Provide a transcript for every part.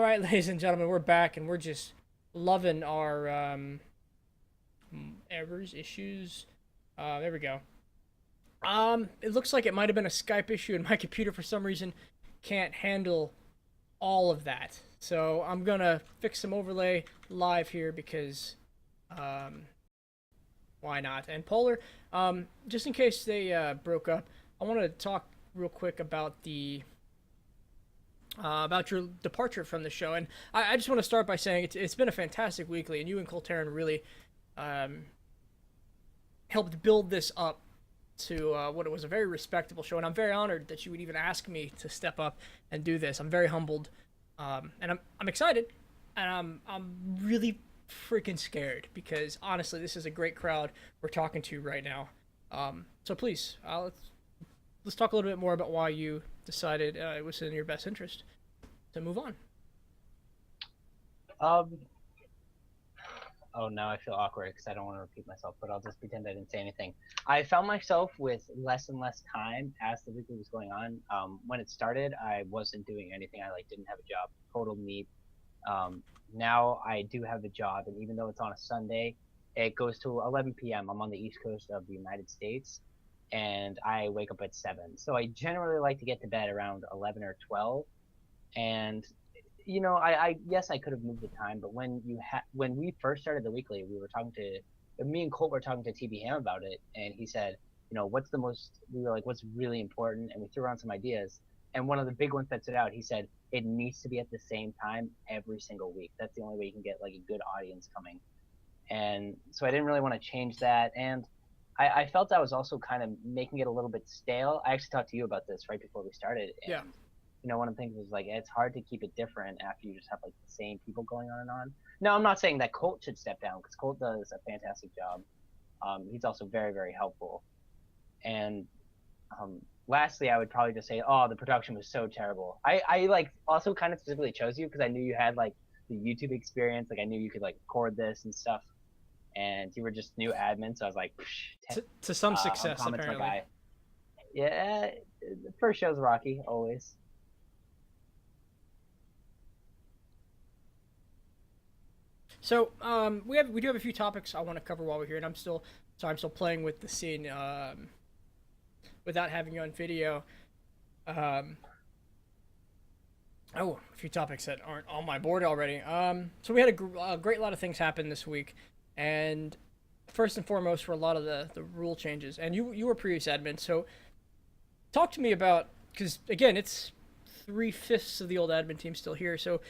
right, ladies and gentlemen, we're back and we're just loving our errors, issues. There we go. It looks like it might have been a Skype issue, and my computer for some reason can't handle all of that. So I'm gonna fix some overlay live here because um, why not? And Polar, just in case they broke up, I want to talk real quick about your departure from the show. And I just want to start by saying it's been a fantastic weekly, and you and Colterin really um, helped build this up to what it was a very respectable show. And I'm very honored that you would even ask me to step up and do this. I'm very humbled, and I'm excited, and I'm really freaking scared because honestly, this is a great crowd we're talking to right now. So please, let's talk a little bit more about why you decided it was in your best interest to move on. Um. Oh, now I feel awkward because I don't want to repeat myself, but I'll just pretend I didn't say anything. I found myself with less and less time as the weekly was going on. When it started, I wasn't doing anything. I didn't have a job. Total neat. Now I do have a job, and even though it's on a Sunday, it goes to 11 p.m. I'm on the East Coast of the United States, and I wake up at 7. So I generally like to get to bed around 11 or 12. And I yes, I could have moved the time, but when we first started the weekly, we were talking to me and Colt were talking to TB Ham about it, and he said, what's the most? We were like, what's really important, and we threw around some ideas, and one of the big ones that stood out, he said, it needs to be at the same time every single week. That's the only way you can get like a good audience coming, and so I didn't really want to change that, and I felt I was also kind of making it a little bit stale. I actually talked to you about this right before we started, Yeah. and one of the things is like it's hard to keep it different after you just have like the same people going on and on. Now, I'm not saying that Colt should step down because Colt does a fantastic job. He's also very, very helpful. And lastly, I would probably just say, oh, the production was so terrible. I like also kind of specifically chose you because I knew you had like the YouTube experience. Like I knew you could like record this and stuff. And you were just new admin, so I was like, To some success, Comment's my apparently. guy. Yeah, the first show's rocky always. So we do have a few topics I want to cover while we're here, and I'm still playing with the scene without having you on video. Um, oh, a few topics that aren't on my board already. So we had a great lot of things happen this week, and first and foremost were a lot of the rule changes. And you were previous admin, so talk to me about because again it's 3/5 of the old admin team still here, so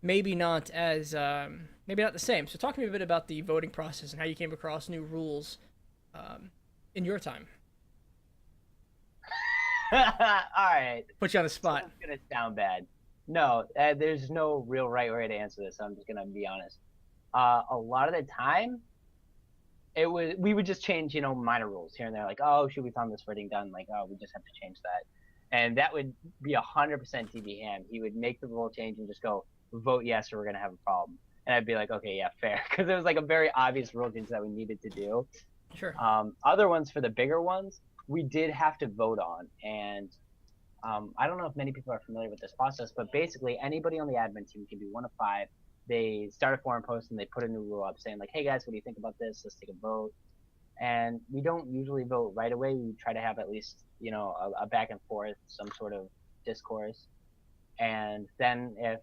maybe not the same. So talk to me a bit about the voting process and how you came across new rules in your time. All right. Put you on the So spot. it's gonna sound bad. No, there's no real right way to answer this. So I'm just gonna be honest. A lot of the time, we would just change, minor rules here and there, like, oh, should we found this wording done? Like, oh, we just have to change that, and that would be 100% TB Ham. He would make the rule change and just go vote yes, or we're gonna have a problem. And I'd be like, okay, yeah, fair, because it was like a very obvious rule change that we needed to do. Sure. Other ones for the bigger ones, we did have to vote on, and I don't know if many people are familiar with this process, but basically anybody on the admin team can be one of five. They start a forum post and they put a new rule up saying like, hey guys, what do you think about this? Let's take a vote. And we don't usually vote right away. We try to have at least, a back and forth, some sort of discourse. And then if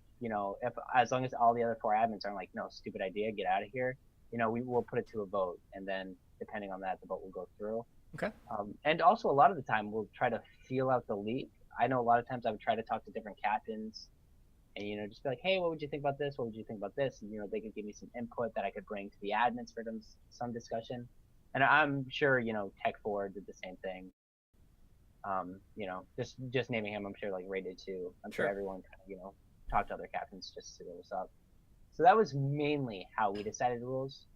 as long as all the other four admins are like, no, stupid idea, get out of here, we will put it to a vote. And then depending on that, the vote will go through. Okay. And also, a lot of the time, we'll try to feel out the leak. I know a lot of times I would try to talk to different captains and, just be like, hey, what would you think about this? What would you think about this? And, they could give me some input that I could bring to the admins for some discussion. And I'm sure, Tech 4 did the same thing. Just naming him, I'm sure, like, Ray did too. I'm sure Sure. everyone kind of, talked to other captains just to see what was up. So that was mainly how we decided the rules.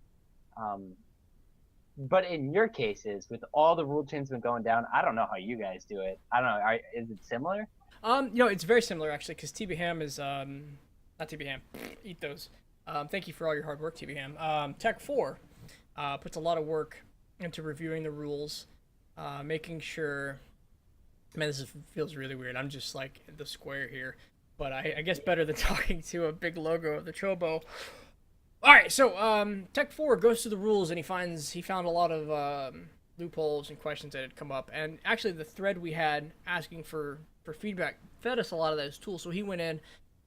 Um, but in your cases, with all the rule changes been going down, I don't know how you guys do it. I don't know. Is it similar? It's very similar actually because TB Ham is not TB Ham. Eat those. Thank you for all your hard work, TB Ham. Tech 4 puts a lot of work into reviewing the rules, making sure. Man, feels really weird. I'm just like the square here. but I guess better than talking to a big logo of the Chobo. All right, so Tech 4 goes through the rules and he found a lot of loopholes and questions that had come up. And actually, the thread we had asking for feedback fed us a lot of those tools. So he went in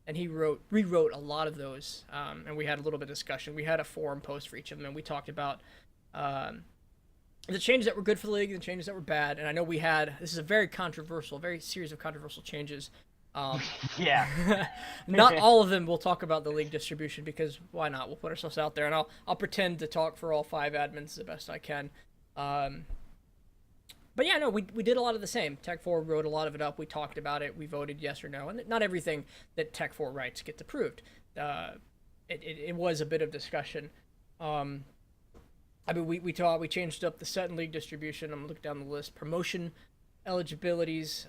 and he rewrote a lot of those, and we had a little bit of discussion. We had a forum post for each of them, and we talked about the changes that were good for the league and the changes that were bad. And I know this is a very series of controversial changes. Yeah. Not all of them will talk about the league distribution because why not? We'll put ourselves out there, and I'll pretend to talk for all 5 admins the best I can. But yeah, no, we did a lot of the same. Tech 4 wrote a lot of it up. We talked about it. We voted yes or no, and not everything that Tech 4 writes gets approved. It was a bit of discussion. I mean, we changed up the set and league distribution. I'm looking down the list. Promotion eligibilities,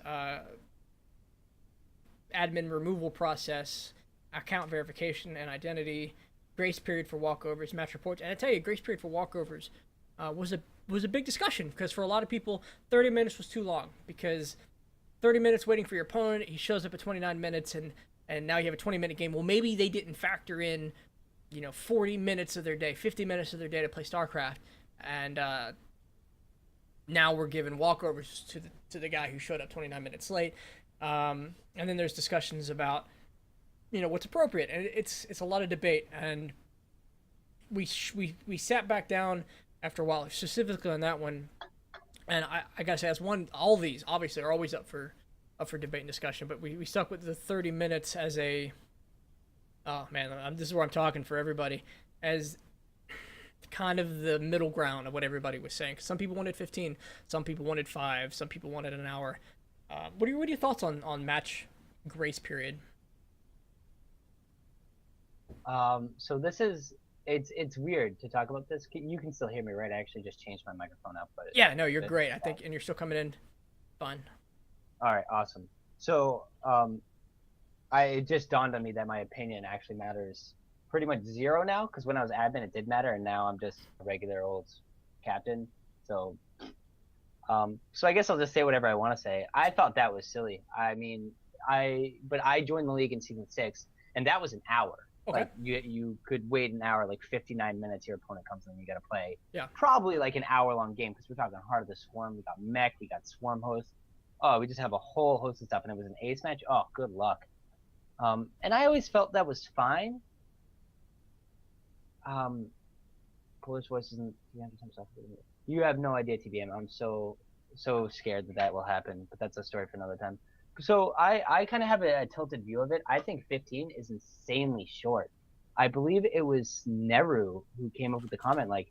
admin removal process, account verification and identity, grace period for walkovers, match reports. And I tell you, grace period for walkovers was a big discussion because for a lot of people, 30 minutes was too long because 30 minutes waiting for your opponent, he shows up at 29 minutes and now you have a 20-minute game. Well, maybe they didn't factor in, 40 minutes of their day, 50 minutes of their day to play StarCraft, and now we're giving walkovers to the guy who showed up 29 minutes late. And then there's discussions about, what's appropriate, and it's a lot of debate. And we sat back down after a while, specifically on that one. And I gotta say, all these obviously are always up for debate and discussion, but we stuck with the 30 minutes as a, oh man, this is where I'm talking for everybody, as kind of the middle ground of what everybody was saying. 'Cause some people wanted 15, some people wanted 5, some people wanted an hour. What are your thoughts on match grace period? So this is it's weird to talk about this. You can still hear me, right? I actually just changed my microphone up, but Yeah, no, you're great. I think, and you're still coming in fine. All right, awesome. So it just dawned on me that my opinion actually matters pretty much zero now. Because when I was admin, it did matter, and now I'm just a regular old captain. So I guess I'll just say whatever I want to say. I thought that was silly. I mean, but I joined the league in season 6, and that was an hour. Okay. Like you could wait an hour, like 59 minutes. Your opponent comes in, and you got to play. Yeah. Probably like an hour-long game because we're talking Heart of the Swarm. We got Mech. We got Swarm Host. Oh, we just have a whole host of stuff, and it was an ace match. Oh, good luck. And I always felt that was fine. Polish voices and you have no idea, TBM. I'm so scared that will happen, but that's a story for another time. So I kind of have a tilted view of it. I think 15 is insanely short. I believe it was Neru who came up with the comment like,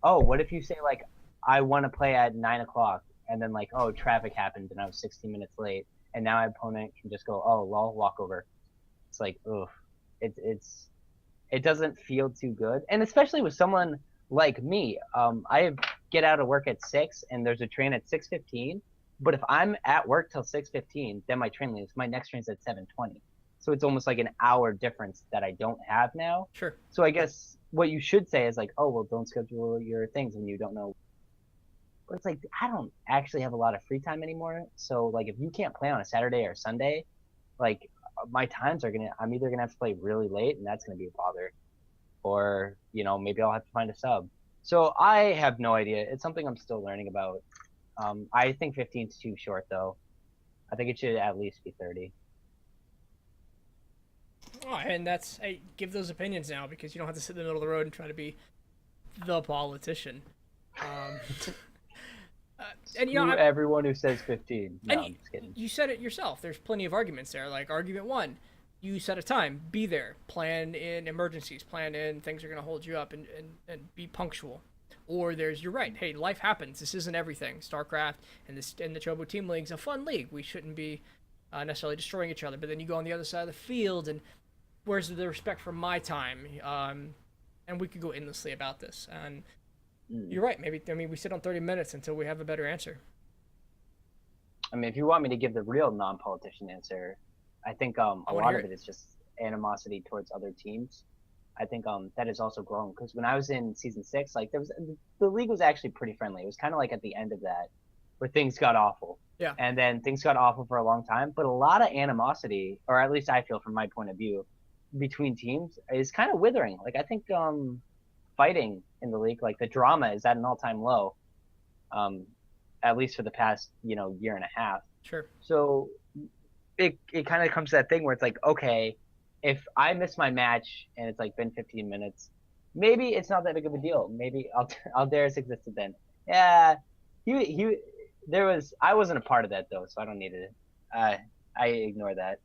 oh, what if you say like, I want to play at 9 o'clock, and then like, oh, traffic happened and I was 16 minutes late, and now my opponent can just go, oh, lol, walk over. It's like, ugh, it doesn't feel too good, and especially with someone like me. I get out of work at 6, and there's a train at 6:15. But if I'm at work till 6:15, then my train leaves. My next train's at 7:20. So it's almost like an hour difference that I don't have now. Sure. So I guess what you should say is like, oh, well, don't schedule your things when you don't know. But it's like, I don't actually have a lot of free time anymore. So like, if you can't play on a Saturday or Sunday, like my times I'm either gonna have to play really late, and that's gonna be a bother, or maybe I'll have to find a sub. So I have no idea. It's something I'm still learning about. I think 15 is too short, though. I think it should at least be 30. Oh, and hey, give those opinions now because you don't have to sit in the middle of the road and try to be the politician. And everyone who says 15. No, I'm just kidding. You said it yourself. There's plenty of arguments there. Like argument 1, you set a time, be there, plan in emergencies, plan in things are going to hold you up, and be punctual. Or you're right. Hey, life happens. This isn't everything. StarCraft and the Chobo Team League's a fun league. We shouldn't be necessarily destroying each other. But then you go on the other side of the field, and where's the respect for my time? And we could go endlessly about this. And you're right. We sit on 30 minutes until we have a better answer. I mean, if you want me to give the real non-politician answer, I think a lot of it is just animosity towards other teams. I think that has also grown because when I was in season 6, like the league was actually pretty friendly. It was kind of like at the end of that where things got awful. Yeah. and then things got awful for a long time. But a lot of animosity, or at least I feel from my point of view, between teams is kind of withering. Like I think fighting in the league, like the drama is at an all-time low, um, at least for the past year and a half. Sure. So it kind of comes to that thing where it's like, okay, if I miss my match and it's like been 15 minutes, maybe it's not that big of a deal. Maybe Aldaris existed then. Yeah, he there was I wasn't a part of that though, so I don't need it. I ignore that.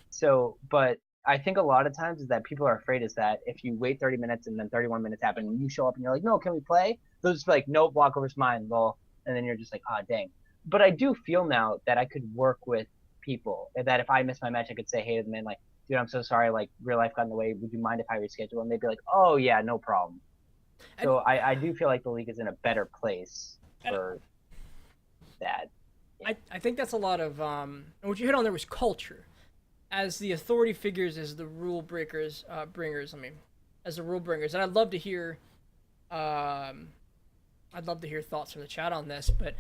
So, but I think a lot of times is that people are afraid is that if you wait 30 minutes and then 31 minutes happen and you show up and you're like, no, can we play? They'll just be like, nope, walk over's mine, lol. And then you're just like, ah, dang. But I do feel now that I could work with people. That if I miss my match, I could say, hey, man, like, dude, I'm so sorry. Like, real life got in the way. Would you mind if I reschedule? And they'd be like, oh, yeah, no problem. And, So I do feel like the league is in a better place and for that. Yeah. I think that's a lot of and what you hit on there was culture. As the authority figures, as the rule breakers, bringers. I mean, as the rule bringers, and I'd love to hear thoughts from the chat on this, but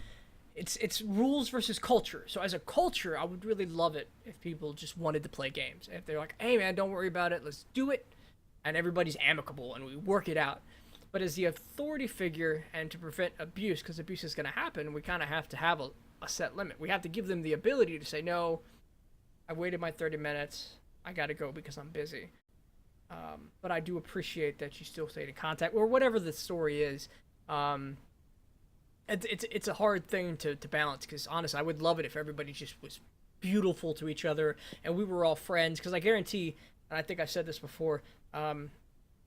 it's rules versus culture. So as a culture, I would really love it if people just wanted to play games. If they're like, hey man, don't worry about it, let's do it, and everybody's amicable and we work it out. But as the authority figure, and to prevent abuse, because abuse is going to happen, we kind of have to have a set limit. We have to give them the ability to say, no, I waited my 30 minutes. I got to go because I'm busy. But I do appreciate that you still stayed in contact, or whatever the story is. It's a hard thing to balance, because honestly, I would love it if everybody just was beautiful to each other and we were all friends. Because I guarantee, and I think I've said this before,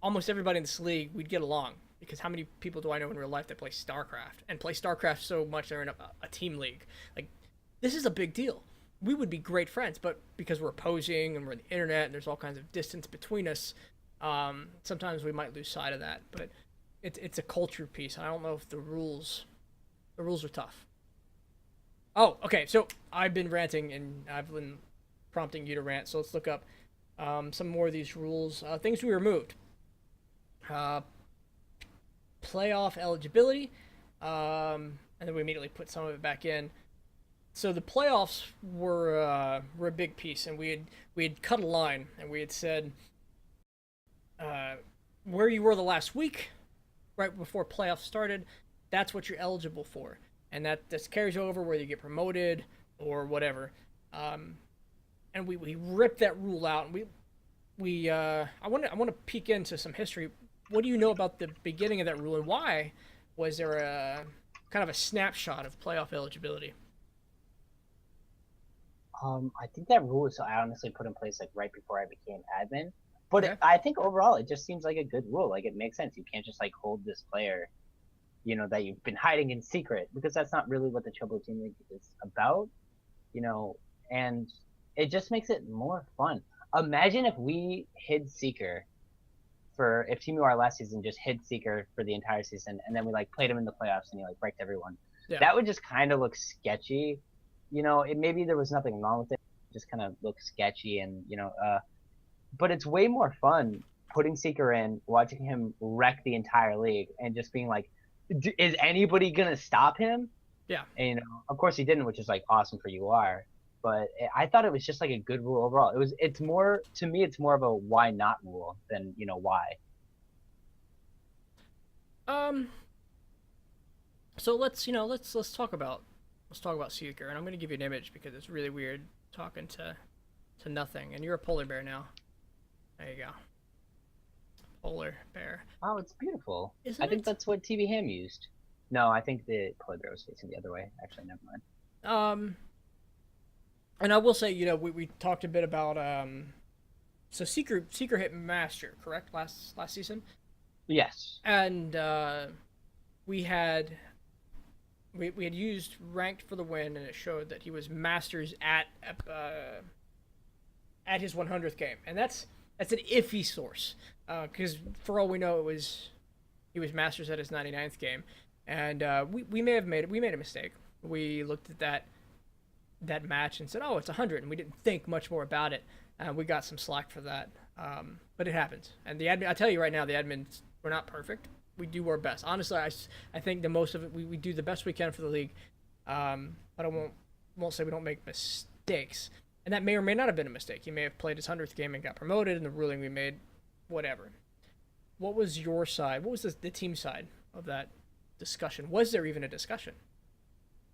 almost everybody in this league, we'd get along. Because how many people do I know in real life that play StarCraft and play StarCraft so much they're in a team league? Like, this is a big deal. We would be great friends, but because we're opposing and we're on the internet and there's all kinds of distance between us, sometimes we might lose sight of that. But it's a culture piece. I don't know if the rules are tough. Oh, okay. So I've been ranting and I've been prompting you to rant. So let's look up some more of these rules. Things we removed. Playoff eligibility, and then we immediately put some of it back in. So the playoffs were a big piece, and we had cut a line, and we had said where you were the last week, right before playoffs started, that's what you're eligible for, and that this carries over whether you get promoted or whatever. And we ripped that rule out, and I want to peek into some history. What do you know about the beginning of that rule, and why was there a kind of a snapshot of playoff eligibility? I think that rule was I honestly put in place like right before I became admin. But Okay. I think overall it just seems like a good rule. Like it makes sense. You can't just like hold this player, that you've been hiding in secret, because that's not really what the Chobo Team League is about, you know. And it just makes it more fun. Imagine if we hid Seeker if Team UR last season just hid Seeker for the entire season, and then we like played him in the playoffs and he like wrecked everyone. Yeah. That would just kind of look sketchy. Maybe there was nothing wrong with it. It just kind of looked sketchy, and but it's way more fun putting Seeker in, watching him wreck the entire league, and just being like, is anybody gonna stop him? Yeah. And of course he didn't, which is like awesome for UR. But I thought it was just like a good rule overall. It's more, to me, it's more of a why not rule than why. So let's talk about Seeker, and I'm gonna give you an image because it's really weird talking to nothing. And you're a polar bear now. There you go. Polar bear. Oh, it's beautiful. Isn't I think it? that's what TV Ham used. No, I think the polar bear was facing the other way. Actually, never mind. And I will say, we talked a bit about so Seeker hit Master, correct, last season? Yes. And we had used ranked for the win, and it showed that he was Masters at his 100th game, and that's an iffy source, because for all we know, he was Masters at his 99th game, and we may have made a mistake. We looked at that match and said, oh, it's 100, and we didn't think much more about it. We got some slack for that, but it happens. And the admin, I tell you right now, the admins, we're not perfect. We do our best. Honestly, I think the most of it, we do the best we can for the league. But won't say we don't make mistakes, and that may or may not have been a mistake. He may have played his 100th game and got promoted, and the ruling we made, whatever. What was your side? What was the team side of that discussion? Was there even a discussion?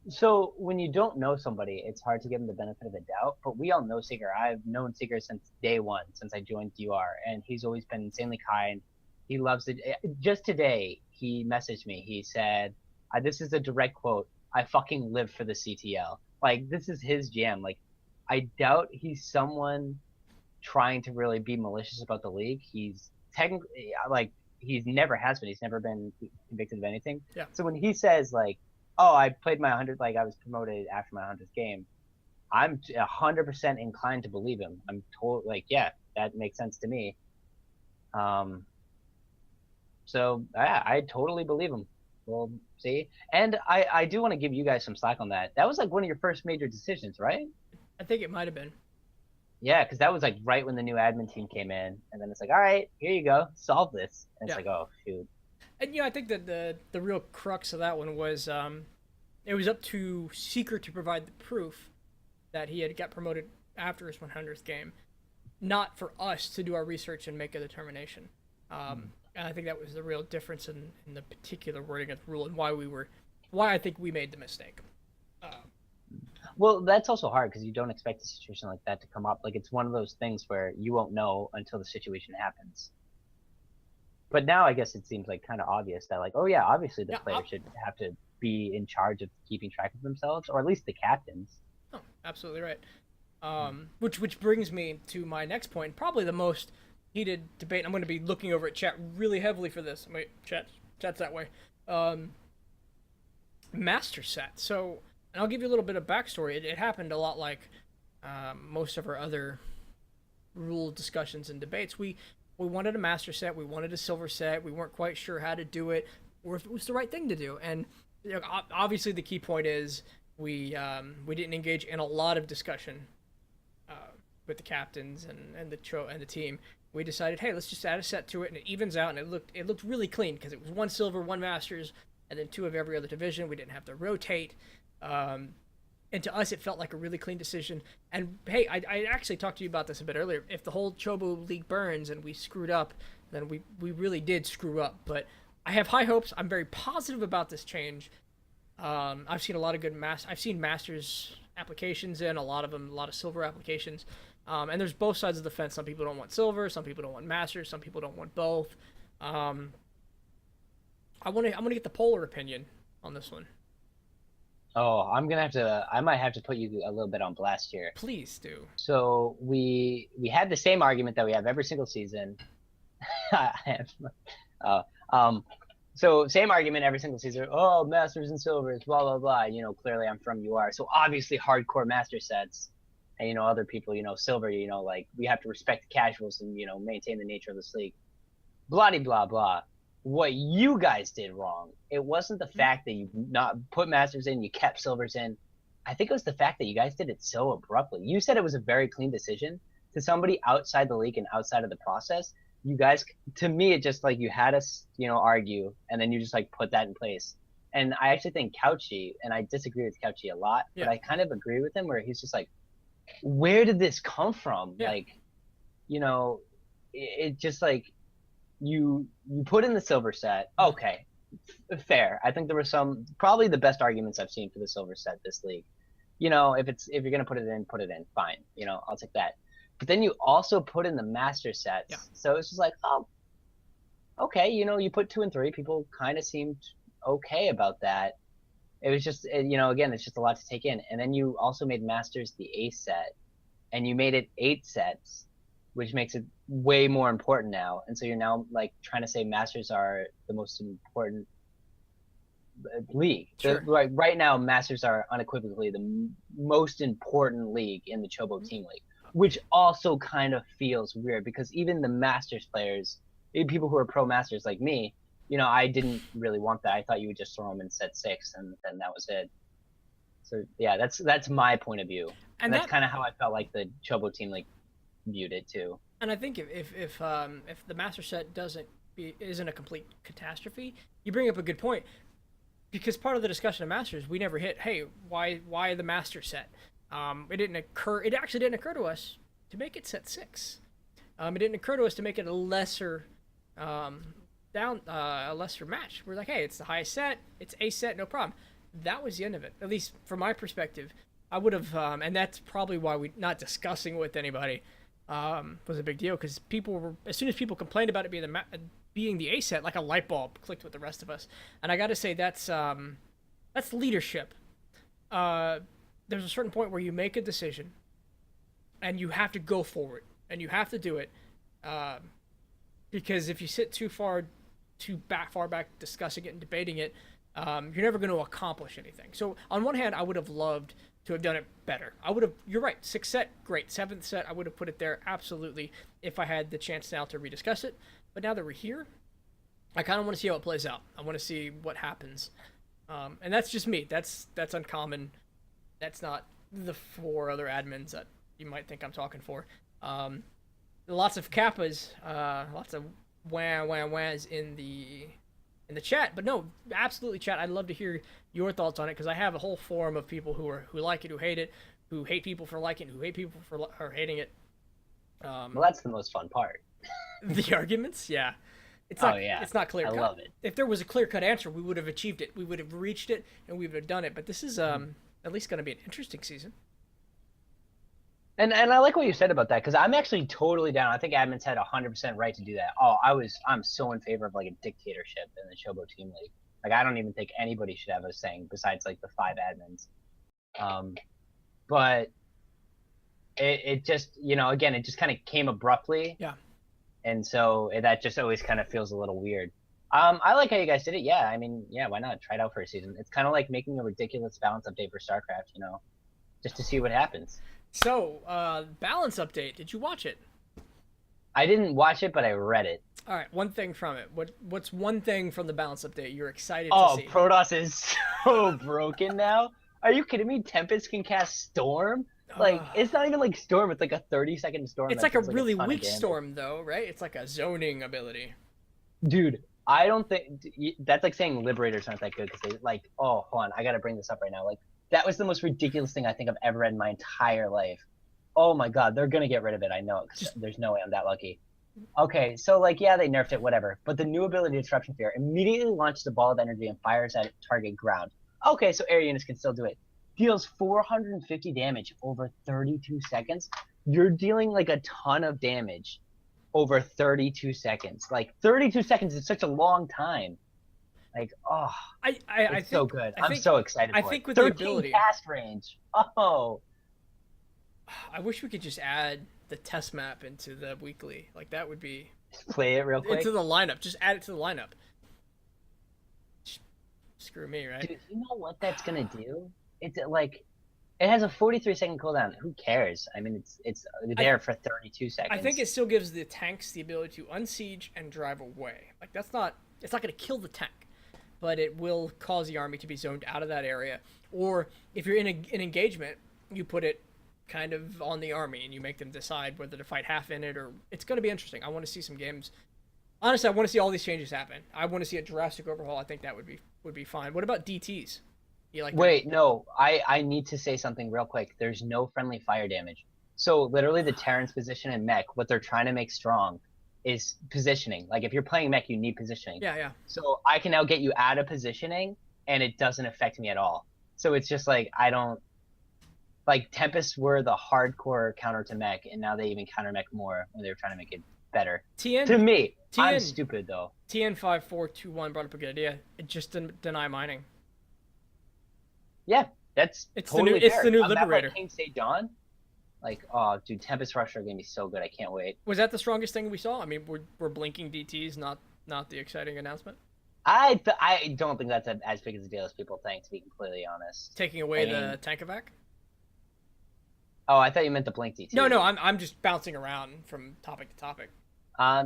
So when you don't know somebody, it's hard to give them the benefit of the doubt. But we all know Seeger. I've known Seeger since day one, since I joined UR, and he's always been insanely kind. He loves it. Just today, he messaged me. He said, "This is a direct quote. I fucking live for the CTL. Like this is his jam. Like I doubt he's someone trying to really be malicious about the league. He's technically like he's never has been. He's never been convicted of anything. Yeah. So when he says like, "Oh, I played my 100, like I was promoted after my 100th game," I'm 100% inclined to believe him. I'm told like, yeah, that makes sense to me. So yeah, I totally believe him. Well, see, and I do want to give you guys some slack on that. That was like one of your first major decisions, right? I think it might have been. Yeah, because that was like right when the new admin team came in, and then it's like, all right, here you go, solve this. And it's like, oh shoot. And I think that the real crux of that one was it was up to Seeker to provide the proof that he had got promoted after his 100th game, not for us to do our research and make a determination. And I think that was the real difference in the particular wording of the rule and why I think we made the mistake. Well, that's also hard because you don't expect a situation like that to come up. Like it's one of those things where you won't know until the situation happens. But now I guess it seems like kind of obvious that like, oh yeah, obviously the player should have to be in charge of keeping track of themselves, or at least the captains. Oh, absolutely right. Which brings me to my next point, probably the most heated debate. I'm going to be looking over at chat really heavily for this. Wait, chat's that way. Master set. So, and I'll give you a little bit of backstory. It happened a lot like most of our other rule discussions and debates. We wanted a master set. We wanted a silver set. We weren't quite sure how to do it or if it was the right thing to do. And obviously, the key point is we didn't engage in a lot of discussion with the captains and the team. We decided, hey, let's just add a set to it, and it evens out, and it looked really clean because it was one silver, one masters, and then two of every other division. We didn't have to rotate. And to us, it felt like a really clean decision. And hey, I actually talked to you about this a bit earlier. If the whole Chobo League burns and we screwed up, then we really did screw up. But I have high hopes. I'm very positive about this change. I've seen a lot of good I've seen Masters applications in, a lot of silver applications. And there's both sides of the fence. Some people don't want silver. Some people don't want Masters. Some people don't want both. I want to get the polar opinion on this one. Oh, I might have to put you a little bit on blast here. Please do. So we had the same argument that we have every single season. So same argument every single season. Oh, Masters and Silvers, blah blah blah. You know, clearly I'm from UR, so obviously hardcore Master sets, and other people, Silver. Like we have to respect the casuals and maintain the nature of this league. Blah blah blah. What you guys did wrong. It wasn't the fact that you not put Masters in, you kept Silvers in. I think it was the fact that you guys did it so abruptly. You said it was a very clean decision. To somebody outside the league and outside of the process, you guys, to me, it just like you had us, argue, and then you just like put that in place. And I actually think Couchy, and I disagree with Couchy a lot, but I kind of agree with him where he's just like, where did this come from? Yeah. Like, it just like, you put in the silver set. Okay, fair. I think there were probably the best arguments I've seen for the silver set this league. If you're gonna put it in, fine. I'll take that. But then you also put in the master sets. Yeah. So it's just like, oh, okay. You put 2 and 3. People kind of seemed okay about that. It was just, again, it's just a lot to take in. And then you also made masters the ace set, and you made it 8 sets, which makes it way more important now. And so you're now like trying to say masters are the most important league. Sure. Right now, masters are unequivocally the most important league in the Chobo team league, which also kind of feels weird because even the masters players, people who are pro masters like me, I didn't really want that. I thought you would just throw them in set 6 and then that was it. So yeah, that's my point of view. And that's kind of how I felt like the Chobo team league viewed it too. And I think if the master set isn't a complete catastrophe, you bring up a good point. because part of the discussion of masters, we never hit. Hey, why the master set? It didn't occur. It actually didn't occur to us to make it set 6. It didn't occur to us to make it a lesser a lesser match. We're like, hey, it's the highest set. It's a set, no problem. That was the end of it. At least from my perspective, I would have, and that's probably why we not discussing with anybody was a big deal, because people were, as soon as people complained about it being the A set, like a light bulb clicked with the rest of us. And I got to say that's leadership. There's a certain point where you make a decision, and you have to go forward, and you have to do it, because if you sit far back discussing it and debating it, you're never going to accomplish anything. So on one hand, I would have loved to have done it better. You're right, 6th set, great. 7th set, I would have put it there, absolutely, if I had the chance now to rediscuss it. But now that we're here, I kind of want to see how it plays out. I want to see what happens. And that's just me. That's uncommon. That's not the 4 other admins that you might think I'm talking for. Lots of kappas, lots of wahs in the chat, but no, absolutely, chat. I'd love to hear your thoughts on it, because I have a whole forum of people who like it, who hate it, who hate people for liking it, who hate people for hating it. Well, that's the most fun part. The arguments, yeah. It's not, it's not clear cut. I love it. If there was a clear cut answer, we would have achieved it. We would have reached it, and we would have done it. But this is at least going to be an interesting season. And I like what you said about that, because I'm actually totally down. I think admins had 100% right to do that. Oh, I'm so in favor of like a dictatorship in the Chobo Team League. Like, I don't even think anybody should have a saying besides like the 5 admins. But it just, again, it just kind of came abruptly. Yeah. And so that just always kind of feels a little weird. I like how you guys did it. Yeah, I mean, yeah, why not try it out for a season? It's kind of like making a ridiculous balance update for StarCraft, just to see what happens. So, balance update. Did you watch it? I didn't watch it, but I read it. All right, one thing from it. What's one thing from the balance update you're excited to see? Oh, Protoss is so broken now. Are you kidding me? Tempest can cast Storm? Like, it's not even like Storm. It's like a 30-second Storm. It's like a really weak Storm, though, right? It's like a zoning ability. Dude, I don't think... That's like saying Liberators aren't that good, because they, like... Oh, hold on. I gotta bring this up right now. Like, that was the most ridiculous thing I think I've ever read in my entire life. Oh my god, they're gonna get rid of it. I know, because there's no way I'm that lucky. Okay, so like, yeah, they nerfed it, whatever. But the new ability, Disruption Fear, immediately launches a ball of energy and fires at target ground. Okay, so air units can still do it. Deals 450 damage over 32 seconds. You're dealing like a ton of damage over 32 seconds. Like, 32 seconds is such a long time. Like, oh, I think, so good. I'm so excited for it. I think with the ability, cast range. Oh, I wish we could just add the test map into the weekly. Like, that would be... Just play it real quick. Into the lineup. Just add it to the lineup. Screw me, right? Dude, you know what that's gonna do? It's like, it has a 43-second cooldown. Who cares? I mean, it's there for 32 seconds. I think it still gives the tanks the ability to unsiege and drive away. Like, it's not gonna kill the tank, but it will cause the army to be zoned out of that area. Or if you're in an engagement, you put it kind of on the army and you make them decide whether to fight half in it, or it's going to be interesting. I want to see some games. Honestly, I want to see all these changes happen. I want to see a drastic overhaul. I think that would be fine. What about DTs? You like Wait, no. I need to say something real quick. There's no friendly fire damage. So literally the Terran's position in mech, what they're trying to make strong is positioning. Like, if you're playing mech, you need positioning. Yeah. So I can now get you out of positioning and it doesn't affect me at all. So it's just like, I don't... Like, Tempests were the hardcore counter to mech, and now they even counter mech more when they were trying to make it better. To me, I'm stupid, though. TN5421 brought up a good idea. It just didn't deny mining. Yeah, it's totally it's the new Liberator. Like King Say Dawn? Like, oh, dude, Tempest Rush are going to be so good. I can't wait. Was that the strongest thing we saw? I mean, we're blinking DTs, not the exciting announcement? I don't think that's as big as a deal as people think, to be completely honest. Taking away the tank evac? Oh, I thought you meant the blink DT. No, I'm just bouncing around from topic to topic.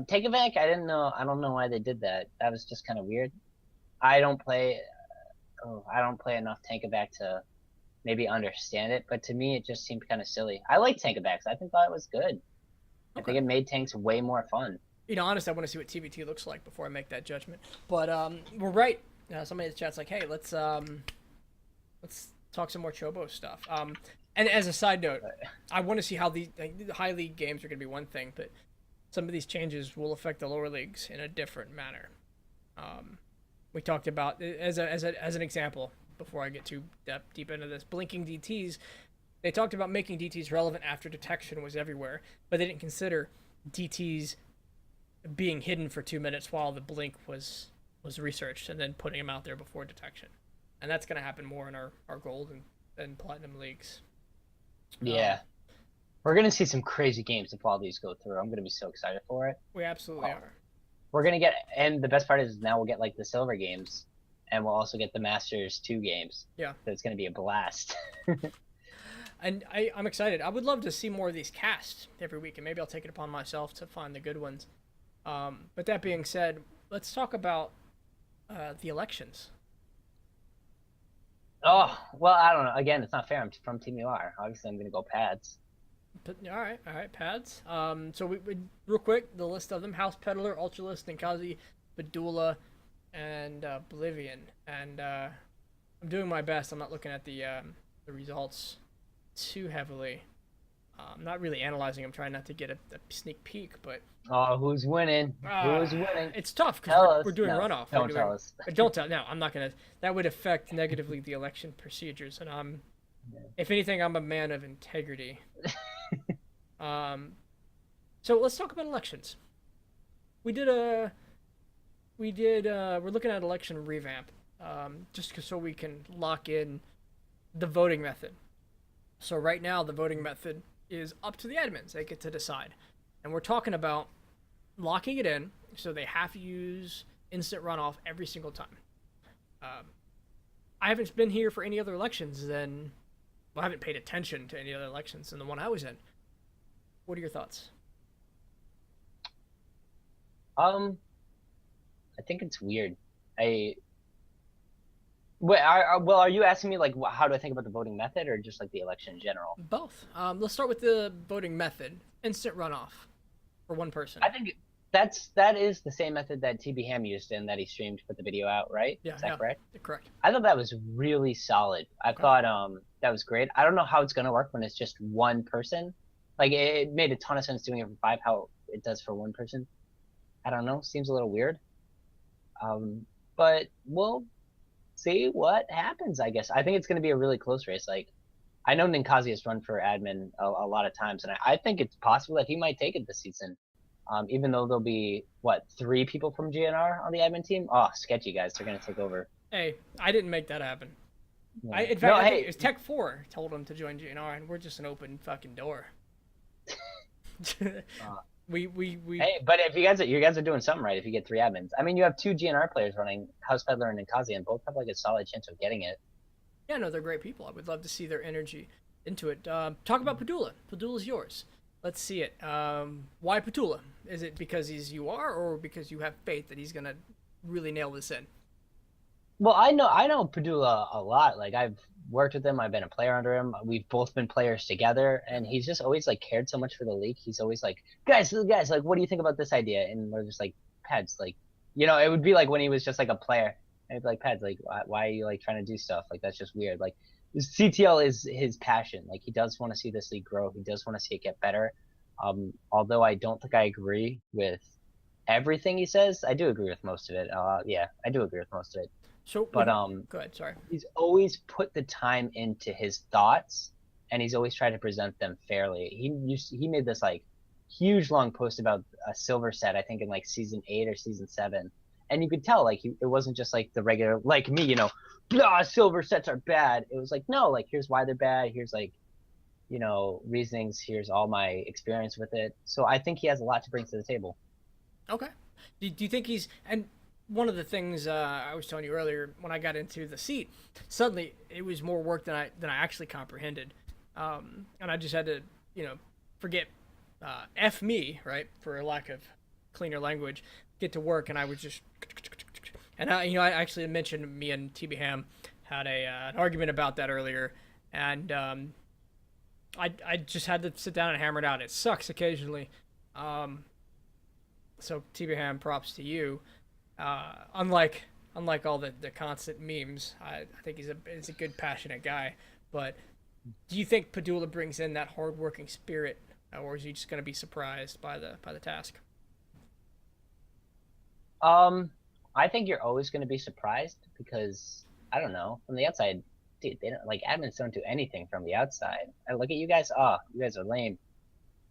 Take it back. I don't know why they did that. That was just kind of weird. I don't play enough tank back to maybe understand it, but to me it just seemed kind of silly. I like tank backs. I thought it was good. Okay. I think it made tanks way more fun. Honestly, I want to see what TVT looks like before I make that judgment. But we're right. Somebody in the chat's like, hey, let's talk some more Chobo stuff. And as a side note, I want to see how the high league games are going to be one thing, but some of these changes will affect the lower leagues in a different manner. We talked about as an example before I get too deep into this, blinking DTs. They talked about making DTs relevant after detection was everywhere, but they didn't consider DTs being hidden for 2 minutes while the blink was researched and then putting them out there before detection. And that's going to happen more in our gold and platinum leagues. Yeah. We're going to see some crazy games if all these go through. I'm going to be so excited for it. We absolutely are. We're going to get, and the best part is now we'll get like the silver games, and we'll also get the Masters 2 games. Yeah. So it's going to be a blast. And I'm excited. I would love to see more of these cast every week, and maybe I'll take it upon myself to find the good ones. But that being said, let's talk about the elections. Oh, well, I don't know. Again, it's not fair. I'm from Team UR. Obviously, I'm going to go pads. But, all right, pads. So we real quick, the list of them: House Peddler, Ultralist, Ninkazi, Badula, and Oblivion. And I'm doing my best. I'm not looking at the results too heavily. I'm not really analyzing. I'm trying not to get a sneak peek, but Oh, who's winning? Who's winning? it's tough Tell because us. we're doing No, runoff. Don't tell us. Don't tell. No, I'm not gonna. That would affect negatively the election procedures, and if anything, I'm a man of integrity. So let's talk about elections. We're looking at election revamp, just so we can lock in the voting method. So right now, the voting method is up to the admins. They get to decide. And we're talking about locking it in so they have to use instant runoff every single time. I haven't been here for any other elections I haven't paid attention to any other elections than the one I was in. What are your thoughts? I think it's weird. Are you asking me like how do I think about the voting method or just like the election in general? Both. Let's start with the voting method. Instant runoff for one person. I think that is the same method that TB Ham used and that he streamed to put the video out, right? Yeah, Is that correct? Correct. I thought that was really solid. I thought that was great. I don't know how it's gonna work when it's just one person. Like it made a ton of sense doing it for 5. How it does for one person, I don't know. Seems a little weird. But we'll see what happens. I guess I think it's gonna be a really close race. Like I know Ninkazi has run for admin a lot of times, and I think it's possible that he might take it this season. Even though there'll be 3 people from GNR on the admin team. Oh, sketchy guys! They're gonna take over. Hey, I didn't make that happen. Yeah. In fact, I think it was Tech 4 told him to join GNR, and we're just an open fucking door. we Hey, but if you guys are doing something right, if you get 3 admins. I mean, you have 2 GNR players running, House Peddler and Ninkazi, and both have like a solid chance of getting it. Yeah, no, they're great people. I would love to see their energy into it. Talk about Padula. Padula's yours. Let's see it. Why Padula? Is it because he's UR or because you have faith that he's gonna really nail this in? Well, I know Padula a lot. Like I've worked with him. I've been a player under him. We've both been players together, and he's just always like cared so much for the league. He's always like, guys, like, what do you think about this idea? And we're just like, Pads, like, it would be like when he was just like a player, and it'd be like, Pads, like, why are you like trying to do stuff? Like that's just weird. Like CTL is his passion. Like he does want to see this league grow. He does want to see it get better. Although I don't think I agree with everything he says, I do agree with most of it. Yeah, I do agree with most of it. So, but go ahead. Sorry. He's always put the time into his thoughts, and he's always tried to present them fairly. He made this like huge long post about a silver set, I think in like season 8 or season 7, and you could tell like it wasn't just like the regular like me, blah, silver sets are bad. It was like no, like here's why they're bad. Here's like reasonings. Here's all my experience with it. So I think he has a lot to bring to the table. Okay. Do you think and one of the things I was telling you earlier when I got into the seat, suddenly it was more work than I actually comprehended, and I just had to forget F me, right, for a lack of cleaner language, get to work, and I was just and I actually mentioned me and TB Ham had an argument about that earlier, and I just had to sit down and hammer it out. It sucks occasionally. So TB Ham, props to you. Unlike unlike all the constant memes. I think he's a good, passionate guy. But do you think Padula brings in that hardworking spirit, or is he just going to be surprised by the task? I think you're always going to be surprised because I don't know from the outside, dude. They don't like admins don't do anything from the outside. I look at you guys. Oh, you guys are lame.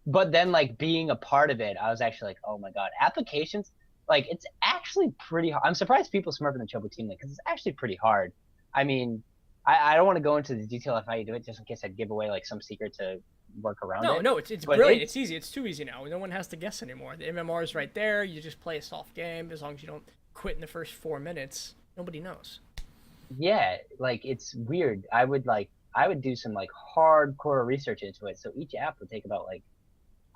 But then like being a part of it, I was actually like, oh my god, applications. Like it's actually pretty hard. I'm surprised people smurfing the Chobo team because it's actually pretty hard. I mean, I don't want to go into the detail of how you do it just in case I'd give away like some secret to work around No, it. no, it's But brilliant. It's easy. It's too easy now. No one has to guess anymore. The MMR is right there. You just play a soft game as long as you don't quit in the first 4 minutes. Nobody knows. yeah, like it's weird. I would do some like hardcore research into it. So each app would take about like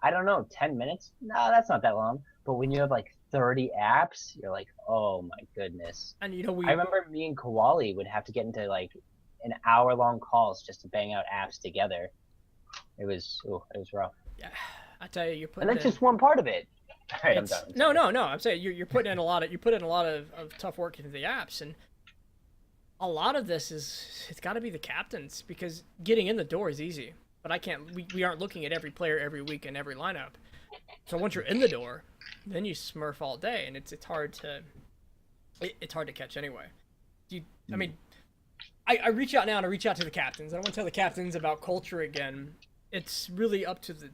I don't know, 10 minutes? No, that's not that long. But when you have like 30 apps, you're like, oh my goodness. And I we remember me and Kawali would have to get into like an hour-long calls just to bang out apps together. It was rough. yeah, I tell you, you're And putting that's in. just one part of it. All right, I'm It's done. no, no, no. I'm saying you're putting in a lot of tough work into the apps, and a lot of this is it's got to be the captains because getting in the door is easy, but I can't. We aren't looking at every player every week in every lineup. So once you're in the door, then you smurf all day, and it's hard to it's hard to catch anyway. I mean, I reach out now and I reach out to the captains. I don't want to tell the captains about culture again. It's really up to the.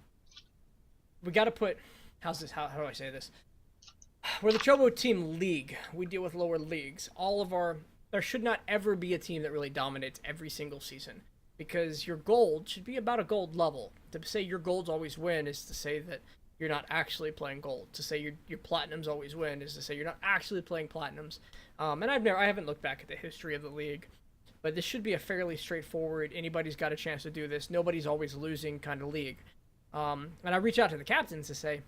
We got to put. How's this? How do I say this? We're the Chobo Team League. We deal with lower leagues. There should not ever be a team that really dominates every single season because your gold should be about a gold level. To say your golds always win is to say that you're not actually playing gold. To say your platinums always win is to say you're not actually playing platinums. And I haven't looked back at the history of the league, but this should be a fairly straightforward. Anybody's got a chance to do this. Nobody's always losing kind of league. And I reach out to the captains to say,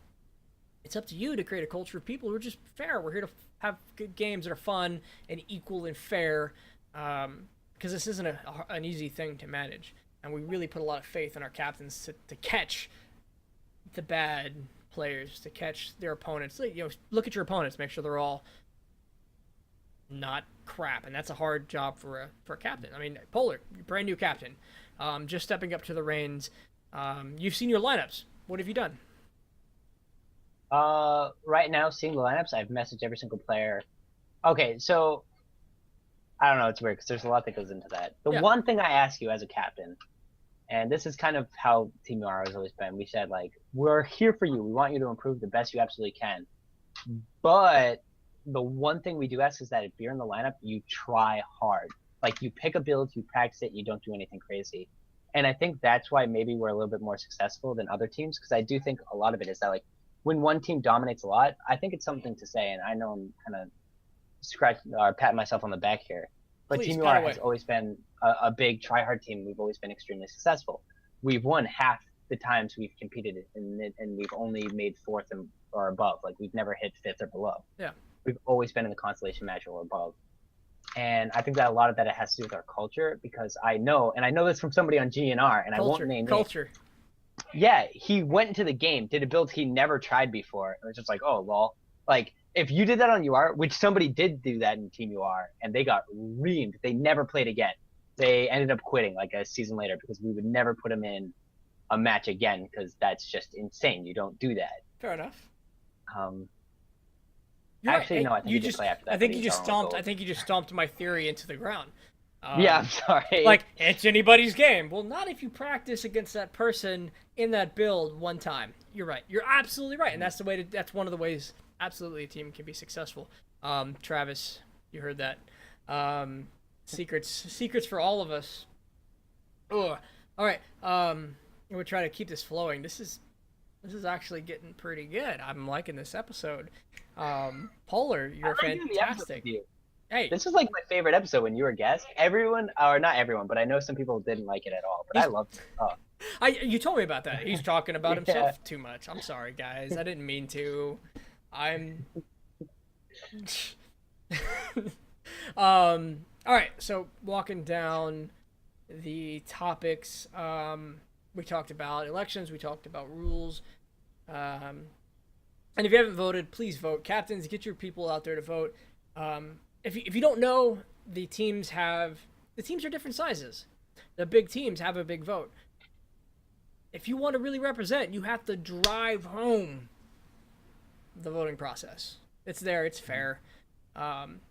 it's up to you to create a culture of people who are just fair. We're here to have good games that are fun and equal and fair, because this isn't an easy thing to manage. And we really put a lot of faith in our captains to catch the bad players, to catch their opponents. Look at your opponents, make sure they're all not crap, and that's a hard job for a captain. I mean, Polar, brand new captain, just stepping up to the reins. You've seen your lineups. What have you done? Right now, seeing the lineups, I've messaged every single player. Okay, so I don't know, it's weird because there's a lot that goes into that. The Yeah. one thing I ask you as a captain, and this is kind of how Team UR has always been, we said like, we're here for you. We want you to improve the best you absolutely can. But the one thing we do ask is that if you're in the lineup, you try hard. Like you pick a build, you practice it, you don't do anything crazy. And I think that's why maybe we're a little bit more successful than other teams because I do think a lot of it is that like when one team dominates a lot, I think it's something to say, and I know I'm kind of scratching or patting myself on the back here. But Please, Team pat UR away. has always been a big try-hard team. We've always been extremely successful. We've won half the times we've competed, and we've only made fourth or above. Like we've never hit fifth or below. Yeah. We've always been in the constellation match or above. And I think that a lot of that has to do with our culture because I know this from somebody on GNR, and I won't name names. Culture. Yeah, he went into the game, did a build he never tried before. It was just like, oh, lol. Like, if you did that on UR, which somebody did do that in Team UR, and they got reamed, they never played again. They ended up quitting like a season later because we would never put them in a match again because that's just insane. You don't do that. Fair enough. Actually, right. no, I think you he did just. play after that. I think but you he's just on stomped. gold. I think you just stomped my theory into the ground. Yeah, I'm sorry. Like it's anybody's game. Well, not if you practice against that person in that build one time. You're right. You're absolutely right, and that's the way. That's one of the ways. Absolutely, a team can be successful. Travis, you heard that. Secrets for all of us. Ugh. All right. We'll try to keep this flowing. This is actually getting pretty good. I'm liking this episode. Polar, you're I like doing the episode fantastic. with you. Hey, This was like my favorite episode when you were a guest. Everyone, or not everyone, but I know some people didn't like it at all. But I loved it. Oh. you told me about that. He's talking about Yeah. himself too much. I'm sorry, guys. I didn't mean to. I'm. All right. So walking down the topics, we talked about elections. We talked about rules. And if you haven't voted, please vote. Captains, get your people out there to vote. if you don't know, the teams are different sizes. The big teams have a big vote. If you want to really represent, you have to drive home the voting process. It's there. It's fair. Um,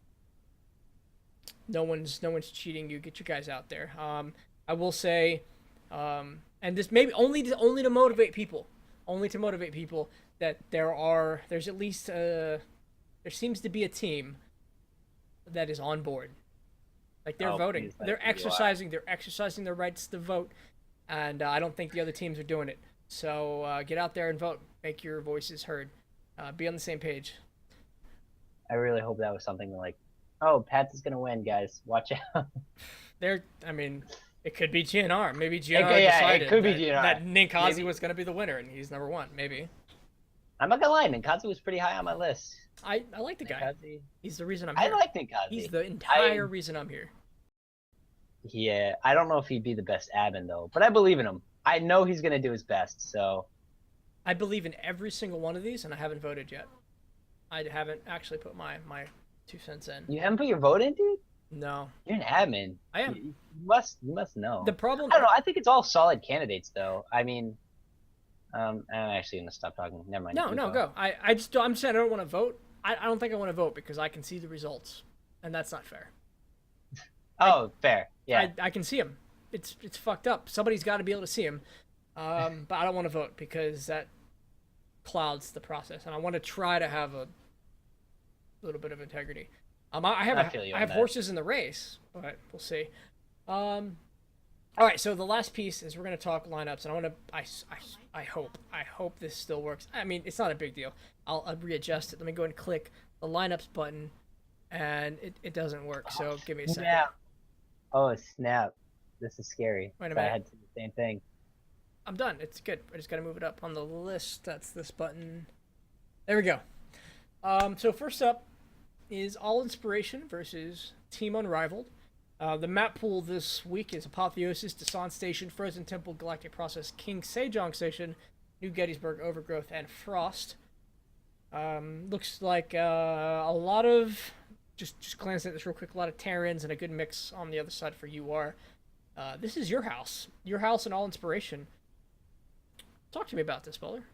no one's cheating you. Get your guys out there. I will say, and this maybe only to motivate people, that there's at least there seems to be a team that is on board. Like they're voting, please let they're me know. exercising their rights to vote, and I don't think the other teams are doing it. So get out there and vote. Make your voices heard. Be on the same page. I really hope that was something like, oh, Pats is gonna win, guys. Watch out. I mean, it could be GNR. Maybe GNR yeah, decided it could be that, GNR. that Ninkazi Maybe. was going to be the winner, and he's number one. Maybe. I'm not gonna lie, Ninkazi was pretty high on my list. I like the guy. Ninkazi. He's the reason I'm I here. like Ninkazi. He's the entire reason I'm here. Yeah, I don't know if he'd be the best admin though, but I believe in him. I know he's gonna do his best. So I believe in every single one of these, and I haven't voted yet. I haven't actually put my 2 cents in. you haven't put your vote in, dude. No, You're an admin. I am. You must know. The problem. I don't know. I think it's all solid candidates though. I mean, I'm actually gonna stop talking. Never mind. No, go. I'm saying I don't want to vote. I don't think I want to vote because I can see the results, and that's not fair. Oh, fair. Yeah. I can see him. It's fucked up. Somebody's got to be able to see him. But I don't want to vote because that clouds the process, and I want to try to have a little bit of integrity. I have horses in the race, but we'll see. All right, so the last piece is we're gonna talk lineups, and I hope this still works. I mean, it's not a big deal. I'll readjust it. Let me go and click the lineups button, and it doesn't work. So give me a second. Snap. Oh snap! This is scary. Wait a I minute. had to do the same thing. I'm done. It's good. I just gotta move it up on the list. That's this button. There we go. So first up is All Inspiration versus Team Unrivaled. The map pool this week is Apotheosis, Dasan Station, Frozen Temple, Galactic Process, King Sejong Station, New Gettysburg, Overgrowth, and Frost. Looks like a lot of, just glancing at this real quick, a lot of Terrans and a good mix on the other side for UR. This is your house and All Inspiration. Talk to me about this, Bowler.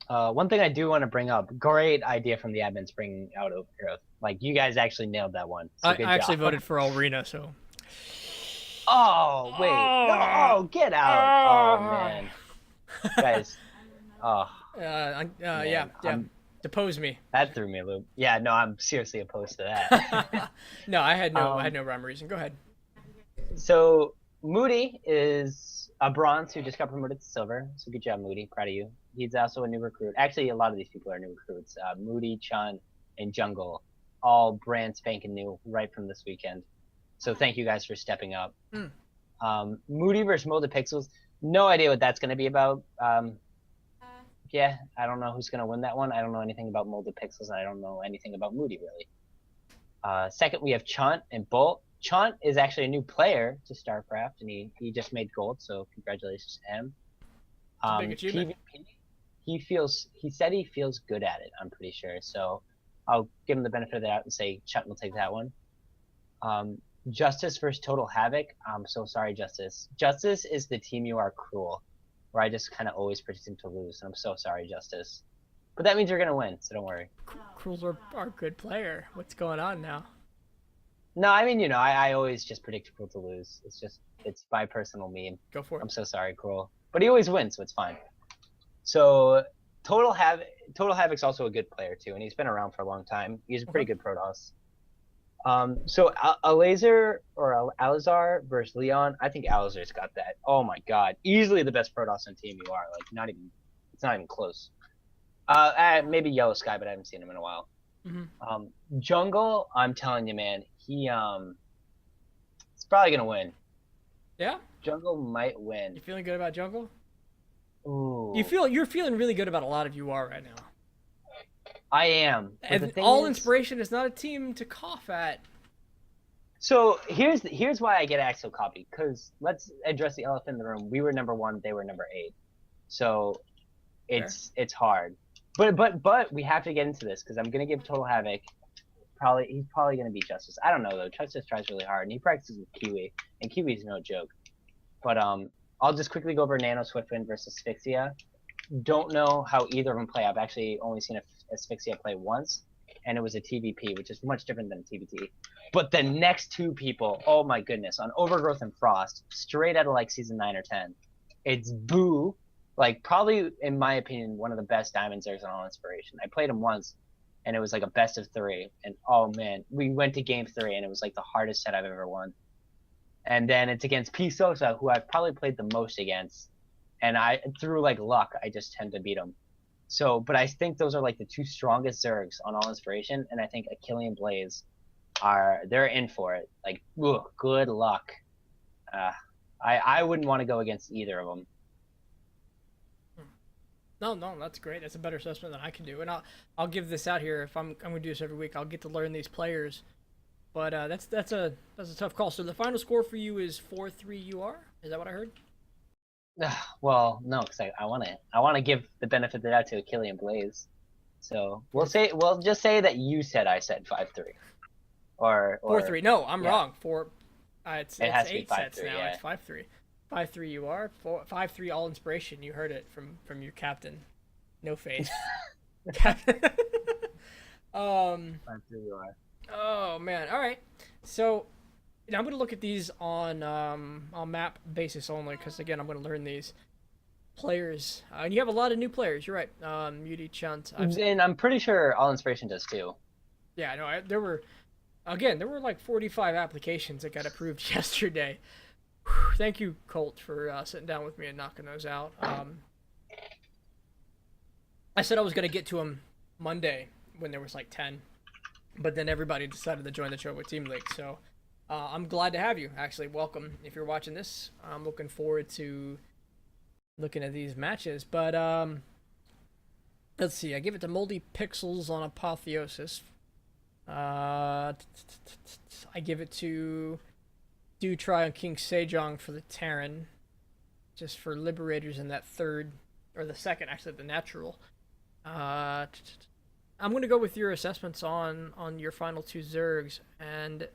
One thing I do want to bring up, great idea from the admins bringing out Overgrowth. Like, you guys actually nailed that one. So I good actually job. voted for Alrena, so. Oh, wait. Oh, get out. Oh, man. Guys. Oh. Yeah. Depose me. That threw me a loop. Yeah, no, I'm seriously opposed to that. No, I had no rhyme or reason. Go ahead. So, Moody is a bronze who just got promoted to silver. So good job, Moody. Proud of you. He's also a new recruit. Actually, a lot of these people are new recruits. Moody, Chun, and Jungle, all brand spanking new right from this weekend. So thank you guys for stepping up. Moody versus Molded Pixels. No idea what that's going to be about. Yeah, I don't know who's going to win that one. I don't know anything about Molded Pixels, and I don't know anything about Moody, really. Second, we have Chunt and Bolt. Chunt is actually a new player to StarCraft, and he just made gold, so congratulations to him. Big achievement. PvP, he said he feels good at it, I'm pretty sure. So I'll give him the benefit of the doubt and say Chunt will take that one. Justice versus Total Havoc. I'm so sorry, Justice. Justice is the team you are cruel, where I just kind of always predict him to lose, and I'm so sorry, Justice. But that means you're gonna win, so don't worry. Cruel's our good player. What's going on now? No, I mean, I always just predict Cruel to lose. It's my personal meme. Go for it. I'm so sorry, Cruel. But he always wins, so it's fine. So Total Havoc's also a good player too, and he's been around for a long time. He's a pretty good Protoss. So Alizar versus Leon. I think Alizar's got that. Oh my god, easily the best Protoss on team you are. Like it's not even close. Maybe Yellow Sky, but I haven't seen him in a while. Jungle, I'm telling you, man, he's probably gonna win. Yeah. Jungle might win. You feeling good about Jungle? Ooh. You're feeling really good about a lot of UR right now. I am. And All Inspiration is not a team to cough at. So here's why I get Axel copy, because let's address the elephant in the room. We were number 1, they were number 8. So it's hard. But we have to get into this because I'm gonna give Total Havoc he's probably gonna beat Justice. I don't know though. Justice tries really hard, and he practices with Kiwi, and Kiwi's no joke. But I'll just quickly go over Nano Swiftwind versus Asphyxia. Don't know how either of them play. I've actually only seen Asphyxia play once, and it was a TVP, which is much different than a TVT. But the next two people, oh my goodness, on Overgrowth and Frost, straight out of like season 9 or 10, it's Boo, like probably in my opinion one of the best Diamond Zergs on All Inspiration. I played him once, and it was like a best of 3, and oh man, we went to game 3, and it was like the hardest set I've ever won. And then it's against P Sosa, who I've probably played the most against, and through like luck, I just tend to beat him. So, but I think those are like the two strongest Zergs on All Inspiration, and I think Achille and Blaze they're in for it. Like, ugh, good luck. I wouldn't want to go against either of them. No, that's great. That's a better assessment than I can do, and I'll give this out here. If I'm gonna do this every week, I'll get to learn these players. But that's a tough call. So the final score for you is 4-3 UR. Is that what I heard? Well, no, because I want to give the benefit of the doubt to Achille and Blaze. So we'll just say that you said I said 5-3, or 4-3. No, I'm yeah. wrong. It's has to be 8 sets 5-3, now. yeah. It's 5-3. 5-3 UR. 5-3 All Inspiration. You heard it from your captain. No face. Captain. 5-3 UR. Oh man! All right, so now I'm gonna look at these on map basis only because again I'm gonna learn these players. And you have a lot of new players. You're right. Yudi Chunt. And I'm pretty sure All Inspiration does too. Yeah, no. There were like 45 applications that got approved yesterday. Whew, thank you, Colt, for sitting down with me and knocking those out. I said I was gonna get to them Monday when there was like 10. But then everybody decided to join the Chobo Team League, so I'm glad to have you. Actually, welcome. If you're watching this, I'm looking forward to looking at these matches. But let's see. I give it to Moldy Pixels on Apotheosis. I give it to Do Try on King Sejong for the Terran, just for Liberators in that third or the second, actually the natural. I'm going to go with your assessments on your final two Zergs, and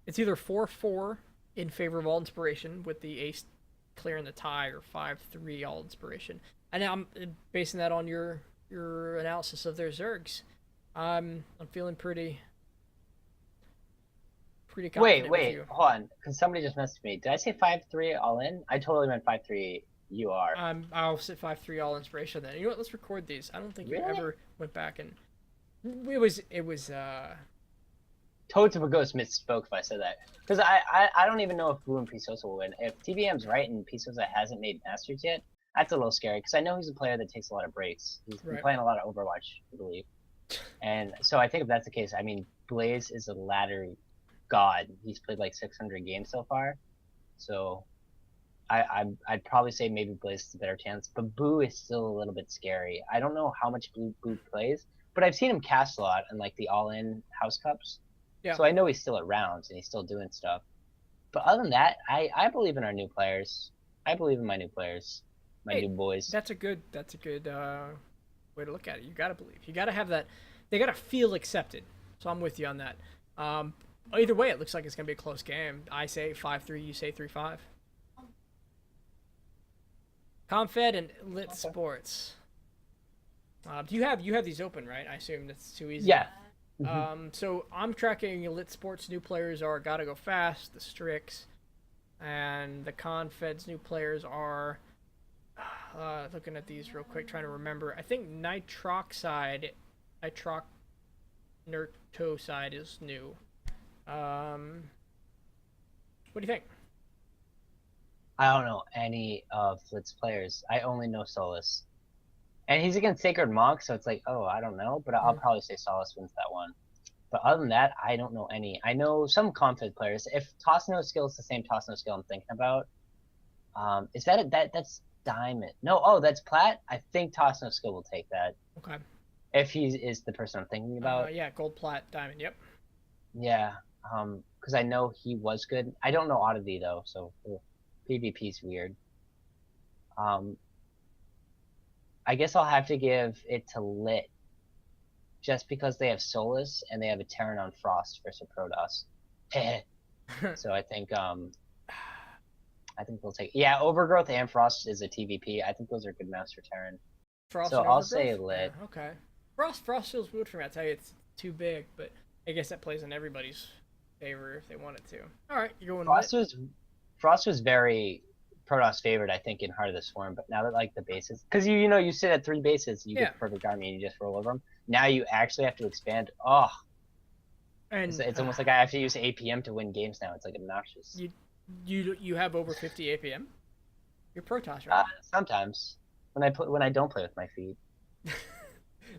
it's either 4-4 in favor of All Inspiration with the Ace clearing the tie, or 5-3 All Inspiration. And I'm basing that on your analysis of their Zergs. I'm feeling pretty confident with you. Hold on, because somebody just messaged me. Did I say 5-3 all in? I totally meant 5-3 UR. I'll sit 5-3 All Inspiration then. You know what? Let's record these. I don't think you Really? ever went back and it was Toads of a Ghost misspoke if I said that. Because I don't even know if Blue and Pisosa will win. If TBM's right and Pisosa hasn't made Masters yet, that's a little scary. Because I know he's a player that takes a lot of breaks. He's been playing a lot of Overwatch, I believe. And so I think if that's the case, I mean, Blaze is a ladder god. He's played like 600 games so far. So I'd probably say maybe Blaze is a better chance. But Boo is still a little bit scary. I don't know how much Boo plays, but I've seen him cast a lot in like the all-in house cups. Yeah. So I know he's still at rounds and he's still doing stuff. But other than that, I believe in our new players. I believe in my new players, my new boys. That's a good way to look at it. You gotta believe. You gotta have that. They gotta feel accepted. So I'm with you on that. Either way, it looks like it's gonna be a close game. I say 5-3. You say 3-5. Confed and Lit Sports. Do you have these open, right? I assume that's too easy. Yeah. So I'm tracking Lit Sports. New players are Gotta Go Fast, the Strix, and the Confed's new players are. Looking at these real quick, trying to remember. I think Nitroctoside is new. What do you think? I don't know any of Flit's players. I only know Solus. And he's against Sacred Monk, so it's like, oh, I don't know. But I'll probably say Solus wins that one. But other than that, I don't know any. I know some Confed players. If Toss No Skill is the same Toss No Skill I'm thinking about, is that's Diamond? No, oh, that's Plat. I think Toss No Skill will take that. Okay. If he is the person I'm thinking about. Yeah, Gold, Plat, Diamond. Yep. Yeah. Because I know he was good. I don't know Oddity though, so PvP's weird. I guess I'll have to give it to Lit, just because they have Solus and they have a Terran on Frost versus a Protoss. So I think they'll take Overgrowth and Frost is a TVP. I think those are good maps for Terran. Frost So and I'll Overgrowth? say lit. Yeah, okay. Frost feels weird for me. I tell you, it's too big, but I guess that plays in everybody's favor if they want it to. All right, you're going Frost lit. was Frost was very Protoss favorite, I think, in Heart of the Swarm. But now that like the bases, because you sit at 3 bases, you Yeah. get the perfect army and you just roll over them. Now you actually have to expand. Oh, And it's almost like I have to use APM to win games now. It's like obnoxious. you have over 50 APM. You're Protoss, right? Sometimes when I don't play with my feet.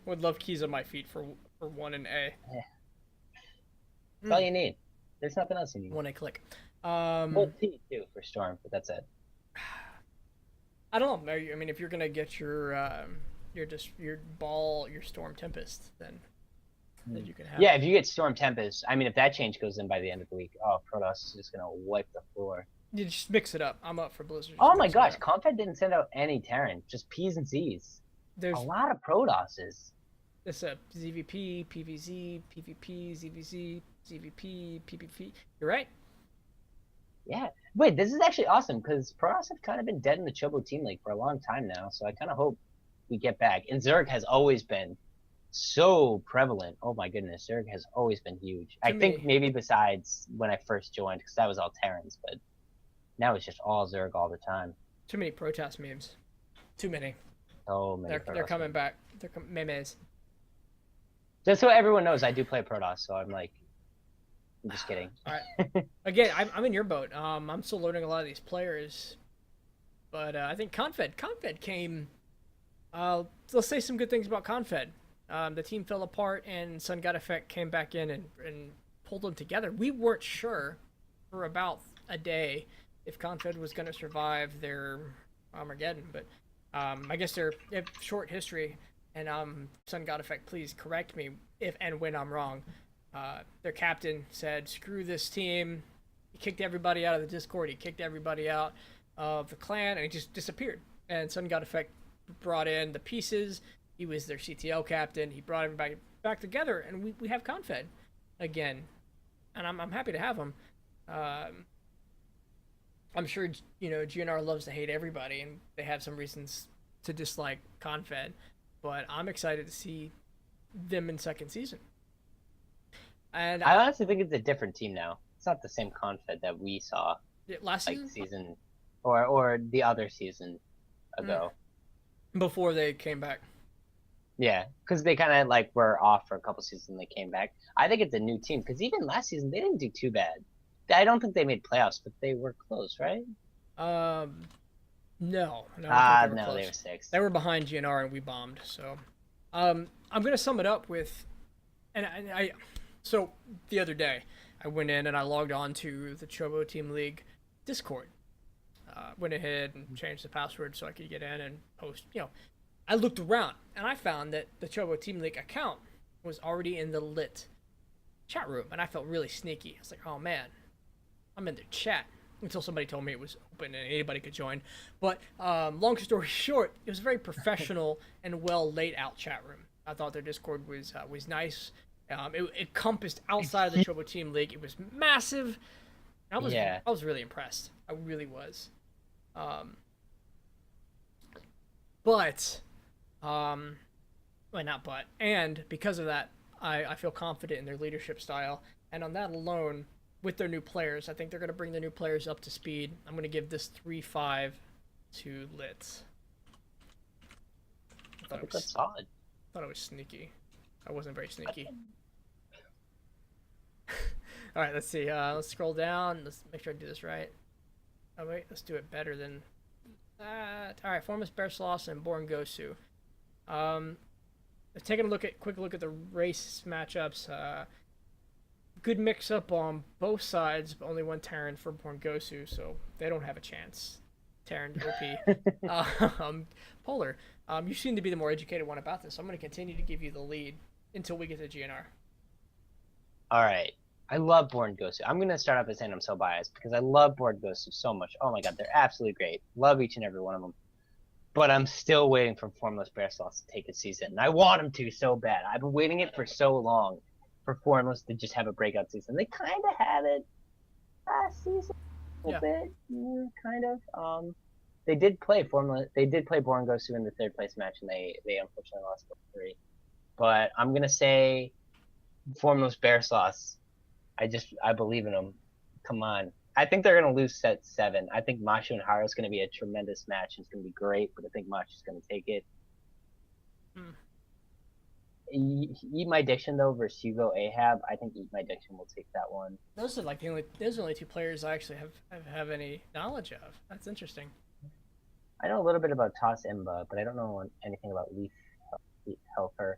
Would love keys on my feet for 1 and A. Yeah. That's all you need. There's nothing else you need. 1 A click. Well, T too for Storm, but that's it. I don't know. I mean, if you're gonna get your Storm Tempest, then you can have. Yeah, if you get Storm Tempest, I mean, if that change goes in by the end of the week, Protoss is just gonna wipe the floor. You just mix it up. I'm up for Blizzard. Oh my gosh, Confed didn't send out any Terran, just P's and Z's. There's a lot of Protosses. It's a ZVP, PVZ, PvP, ZVZ, ZVP, PvP. You're right. Yeah. Wait, this is actually awesome because Protoss have kind of been dead in the Chobo Team League for a long time now, so I kind of hope we get back. And Zerg has always been so prevalent. Oh my goodness, Zerg has always been huge. I think maybe besides when I first joined, because that was all Terrans, but now it's just all Zerg all the time. Too many Protoss memes. Too many. Oh many. They're coming back. They're memes. Just so everyone knows, I do play Protoss, so I'm just kidding. All right. Again, I'm in your boat. I'm still learning a lot of these players, but I think Confed came. Let's say some good things about Confed. The team fell apart, and Sun God Effect came back in and pulled them together. We weren't sure for about a day if Confed was going to survive their Armageddon, but I guess they have short history. And Sun God Effect, please correct me if and when I'm wrong. Their captain said, "Screw this team." He kicked everybody out of the Discord. He kicked everybody out of the clan, and he just disappeared. And Sun God Effect brought in the pieces. He was their CTL captain. He brought everybody back together, and we have Confed again. And I'm happy to have him. I'm sure GNR loves to hate everybody, and they have some reasons to dislike Confed. But I'm excited to see them in second season. And I honestly think it's a different team now. It's not the same Confed that we saw last season or the other season ago. Before they came back. Yeah, because they kind of were off for a couple seasons and they came back. I think it's a new team because even last season they didn't do too bad. I don't think they made playoffs, but they were close, right? No. They were 6. They were behind GNR and we bombed. So, I'm gonna sum it up with, so the other day I went in and I logged on to the Chobo Team League Discord. Went ahead and changed the password so I could get in and post. I looked around and I found that the Chobo Team League account was already in the lit chat room, and I felt really sneaky. I was like, oh man, I'm in the chat. Until somebody told me it was open and anybody could join. But long story short, it was a very professional and well laid out chat room. I thought their Discord was nice. It encompassed outside of the Chobo Team League. It was massive. I was really impressed. I really was. And because of that, I feel confident in their leadership style. And on that alone, with their new players, I think they're going to bring the new players up to speed. I'm going to give this 3-5 to Lit. I think that's solid. I thought it was sneaky. I wasn't very sneaky. All right, let's see. Let's scroll down. Let's make sure I do this right. Oh, wait. Let's do it better than that. All right, Formless Bear Sloss and Born Gosu. Let's take a quick look at the race matchups. Good mix-up on both sides, but only one Terran for Born Gosu, so they don't have a chance. Terran OP. Polar, you seem to be the more educated one about this, so I'm going to continue to give you the lead until we get to GNR. All right. I love Born Gosu. I'm going to start off by saying I'm so biased because I love Born Gosu so much. Oh my god, they're absolutely great. Love each and every one of them. but I'm still waiting for Formless Bear Sauce to take a season. And I want him to so bad. I've been waiting it for so long for Formless to just have a breakout season. They kind of had it last season a Yeah. bit, kind of. They did play Formless. They did play Born Gosu in the third place match, and they unfortunately lost 3. But I'm gonna say Formless Bear Sauce. I believe in them. Come on. I think they're gonna lose set 7. I think Mashu and Haru is gonna be a tremendous match. It's gonna be great, but I think Mashu's gonna take it. Hmm. Eat My Diction though versus Hugo Ahab. I think Eat My Diction will take that one. Those are like those are the only 2 players I actually have any knowledge of. That's interesting. I know a little bit about Toss Imba, but I don't know anything about Leaf Helper.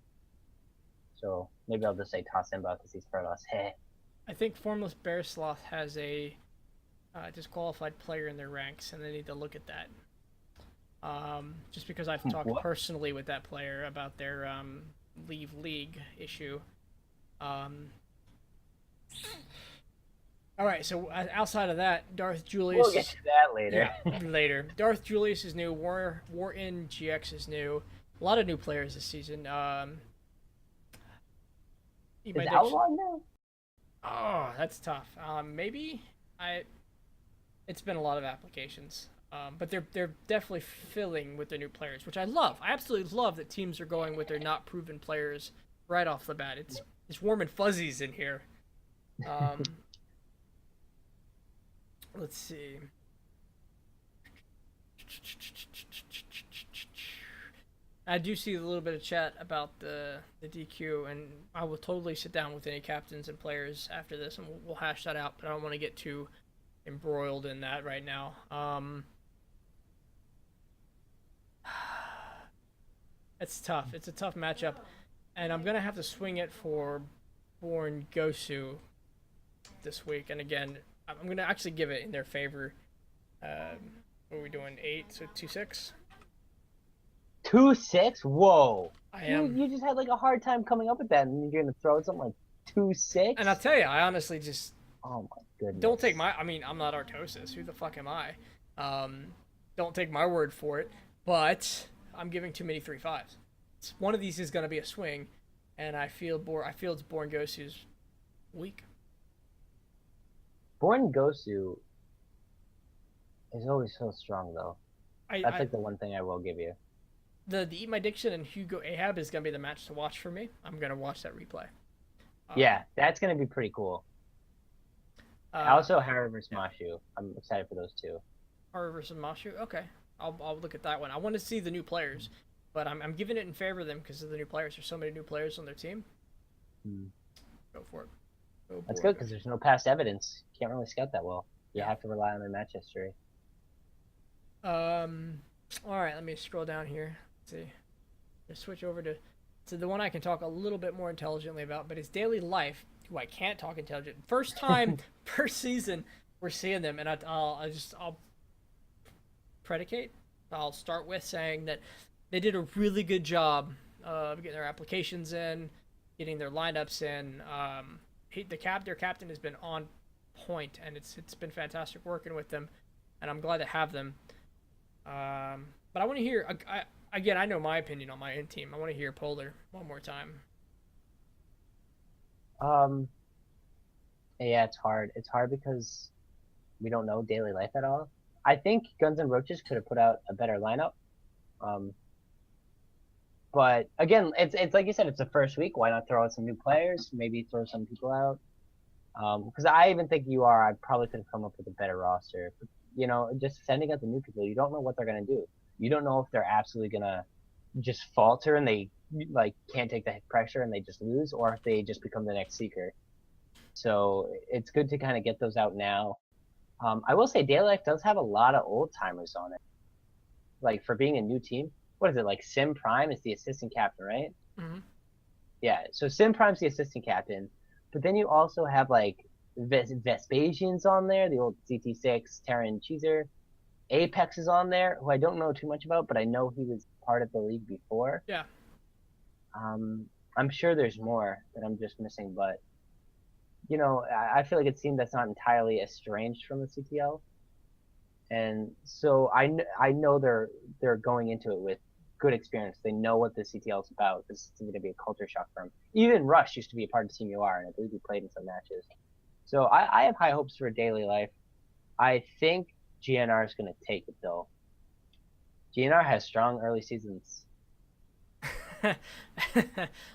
So maybe I'll just say Toss Imba because he's part of us. Hey. I think Formless Bear Sloth has a disqualified player in their ranks, and they need to look at that. Just because I've talked personally with that player about their leave league issue. All right, so outside of that, Darth Julius. We'll get to that later. Yeah, later. Darth Julius is new. War in GX is new. A lot of new players this season. Is Outlaw new? Oh, that's tough. Maybe It's been a lot of applications, but they're definitely filling with their new players, which I love. I absolutely love that teams are going with their not proven players right off the bat. It's warm and fuzzies in here. Let's see. I do see a little bit of chat about the DQ, and I will totally sit down with any captains and players after this, and we'll hash that out. But I don't want to get too embroiled in that right now. It's tough. It's a tough matchup, and I'm gonna have to swing it for Born Gosu this week. And again, I'm gonna actually give it in their favor. What are we doing? 8, so 2-6. 2-6? Whoa! I am. You just had like a hard time coming up with that, and you're gonna throw something like 2-6. And I'll tell you, I honestly just. Oh my goodness. Don't take my. I mean, I'm not Artosis. Who the fuck am I? Don't take my word for it. But I'm giving too many 3-5s. One of these is gonna be a swing, and I feel it's Born Gosu's weak. Born Gosu is always so strong, though. That's like the one thing I will give you. The Eat My Diction and Hugo Ahab is gonna be the match to watch for me. I'm gonna watch that replay. Yeah, that's gonna be pretty cool. Also, Haru versus Mashu. I'm excited for those two. Haru versus Mashu. Okay, I'll look at that one. I want to see the new players, but I'm giving it in favor of them because of the new players. There's so many new players on their team. Go for it. That's good because there's no past evidence. Can't really scout that well. You have to rely on their match history. All right, let me scroll down here. Let's see. Let's switch over to the one I can talk a little bit more intelligently about, but it's Daily Life, who I can't talk intelligent. First time per season we're seeing them, and I'll predicate. I'll start with saying that they did a really good job of getting their applications in, getting their lineups in. Their captain has been on point, and it's been fantastic working with them, and I'm glad to have them. But I want to hear again. I know my opinion on my own team. I want to hear Polar one more time. Yeah, it's hard. It's hard because we don't know Daily Life at all. I think Guns N' Roaches could have put out a better lineup. But again, it's like you said, it's the first week. Why not throw out some new players? Maybe throw some people out. Because I even think I probably could have come up with a better roster. But, just sending out the new people, you don't know what they're gonna do. You don't know if they're absolutely gonna just falter and they can't take the pressure and they just lose, or if they just become the next Seeker. So it's good to kind of get those out now. I will say Daily Life does have a lot of old timers on it. Like for being a new team, what is it like? Sim Prime is the assistant captain, right? Mm-hmm. Yeah. So Sim Prime's the assistant captain, but then you also have like Vespasian's on there, the old CT6 Terran Cheeser. Apex is on there, who I don't know too much about, but I know he was part of the league before. Yeah. I'm sure there's more that I'm just missing, but I feel like it's a team that's not entirely estranged from the CTL. and so I know they're going into it with good experience. They know what the CTL is about. This is going to be a culture shock for them. Even Rush used to be a part of Team UR, and I believe he played in some matches. So I have high hopes for Daily Life. I think GNR is going to take it though. GNR has strong early seasons.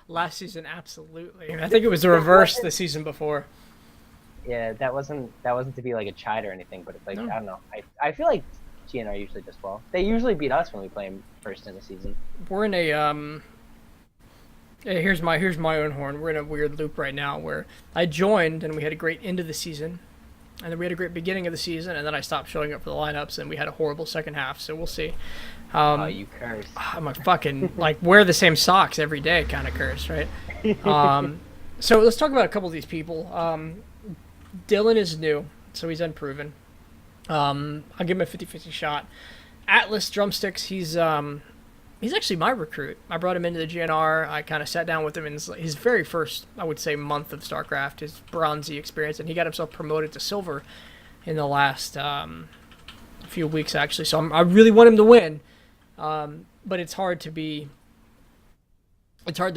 Last season, absolutely. I think it was the reverse the season before. Yeah, that wasn't to be like a chide or anything, but it's like No. I don't know. I feel like GNR usually does well. They usually beat us when we play them first in the season. We're in a here's my own horn. We're in a weird loop right now where I joined and we had a great end of the season, and then we had a great beginning of the season, and then I stopped showing up for the lineups, and we had a horrible second half. So we'll see. Oh, you curse! I'm a fucking like wear the same socks every day kind of curse, right? So let's talk about a couple of these people. Dylan is new, so he's unproven. I'll give him a 50-50 shot. Atlas Drumsticks, he's actually my recruit. I brought him into the GNR. I kind of sat down with him in his very first, I would say, month of StarCraft, his bronzy experience, and he got himself promoted to silver in the last few weeks, actually. So I really want him to win, but it's hard to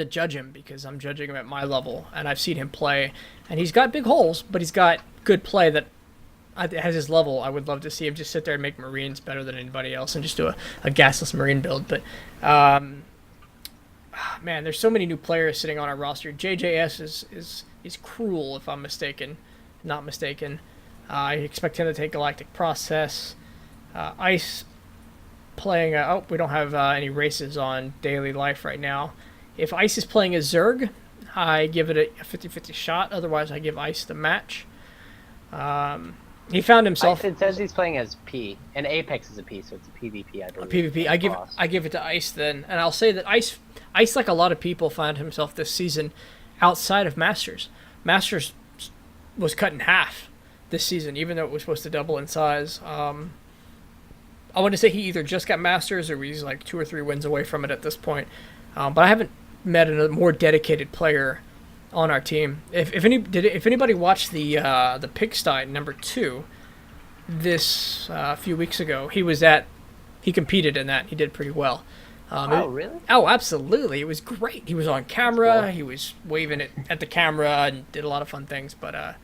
judge him because I'm judging him at my level, and I've seen him play, and he's got big holes, but he's got good play that at his level, I would love to see him just sit there and make Marines better than anybody else and just do a gasless Marine build. But, man, there's so many new players sitting on our roster. JJS is cruel, if I'm not mistaken. I expect him to take Galactic Process. Ice playing... we don't have any races on Daily Life right now. If Ice is playing a Zerg, I give it a 50-50 shot. Otherwise, I give Ice the match. He found himself. It says he's playing as P, and Apex is a P, so it's a PvP. I believe. A PvP. I give it to Ice then, and I'll say that Ice, like a lot of people, found himself this season outside of Masters. Masters was cut in half this season, even though it was supposed to double in size. I want to say he either just got Masters or he's like 2 or 3 wins away from it at this point. But I haven't met a more dedicated player on our team. If anybody watched the Pigsty #2 this few weeks ago, he competed in that. He did pretty well. Really? Oh, absolutely. It was great. He was on camera. Cool. He was waving it at the camera and did a lot of fun things. But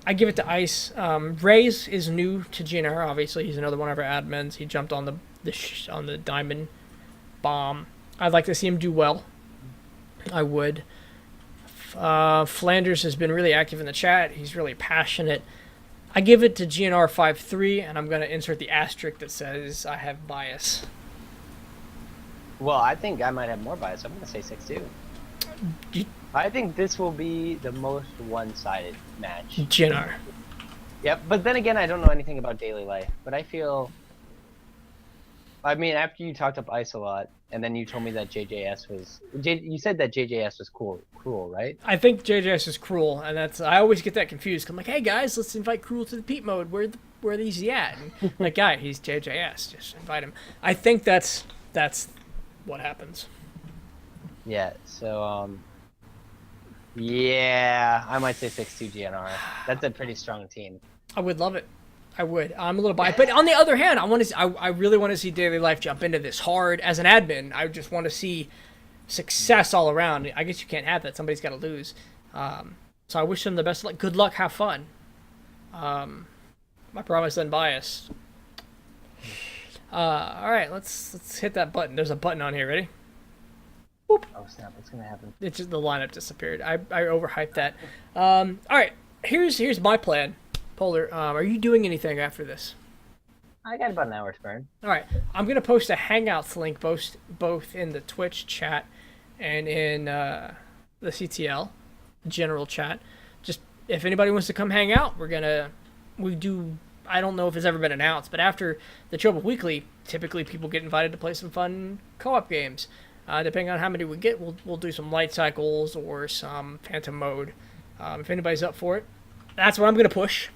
I give it to Ice. Ray's is new to GNR. Obviously, he's another one of our admins. He jumped on the diamond bomb. I'd like to see him do well. I would. Flanders has been really active in the chat. He's really passionate. I give it to GNR 5-3, and I'm going to insert the asterisk that says I have bias. Well, I think I might have more bias. I'm going to say 6-2. I think this will be the most one-sided match. GNR. Yep, but then again, I don't know anything about Daily Life, but I feel... I mean, after you talked up Ice a lot, and then you told me that JJS was... You said that JJS was cruel, right? I think JJS is cruel, and I always get that confused. I'm like, hey guys, let's invite Cruel to the Pete mode. Where is he at? And like, guy, he's JJS. Just invite him. I think that's what happens. Yeah. So yeah, I might say 6-2 GNR. That's a pretty strong team. I would love it. I would. I'm a little biased, but on the other hand, I really want to see Daily Life jump into this hard. As an admin, I just want to see success all around. I guess you can't have that. Somebody's got to lose. So I wish them the best luck. Good luck. Have fun. I promise unbiased. All right, let's hit that button. There's a button on here. Ready? Boop. Oh snap! What's gonna happen? It's just the lineup disappeared. I overhyped that. All right. Here's my plan. Polar, are you doing anything after this? I got about an hour's burn. All right, I'm gonna post a Hangouts link both in the Twitch chat and in the CTL general chat. Just if anybody wants to come hang out, we do. I don't know if it's ever been announced, but after the Chobo Weekly, typically people get invited to play some fun co-op games. Depending on how many we get, we'll do some light cycles or some phantom mode. If anybody's up for it, that's what I'm gonna push.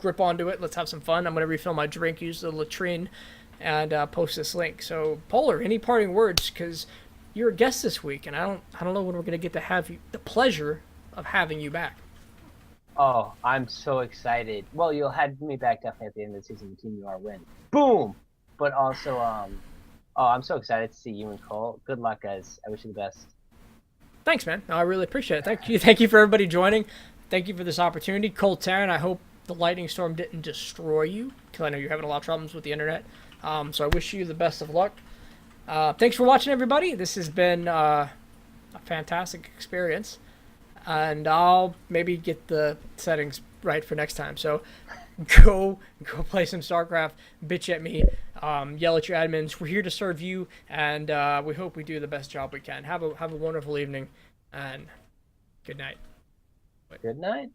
Grip onto it. Let's have some fun. I'm going to refill my drink, use the latrine, and post this link. So, Polar, any parting words? Because you're a guest this week, and I don't know when we're going to get to have the pleasure of having you back. Oh, I'm so excited. Well, you'll have me back definitely at the end of the season when Team UR win. Boom! But also, oh, I'm so excited to see you and Cole. Good luck, guys. I wish you the best. Thanks, man. No, I really appreciate it. Thank you. Thank you for everybody joining. Thank you for this opportunity. Cold Taryn, I hope the lightning storm didn't destroy you, because I know you're having a lot of problems with the internet. So I wish you the best of luck. Thanks for watching, everybody. This has been a fantastic experience. And I'll maybe get the settings right for next time. So go play some StarCraft, bitch at me, yell at your admins. We're here to serve you, and we hope we do the best job we can. Have a wonderful evening, and good night. Good night.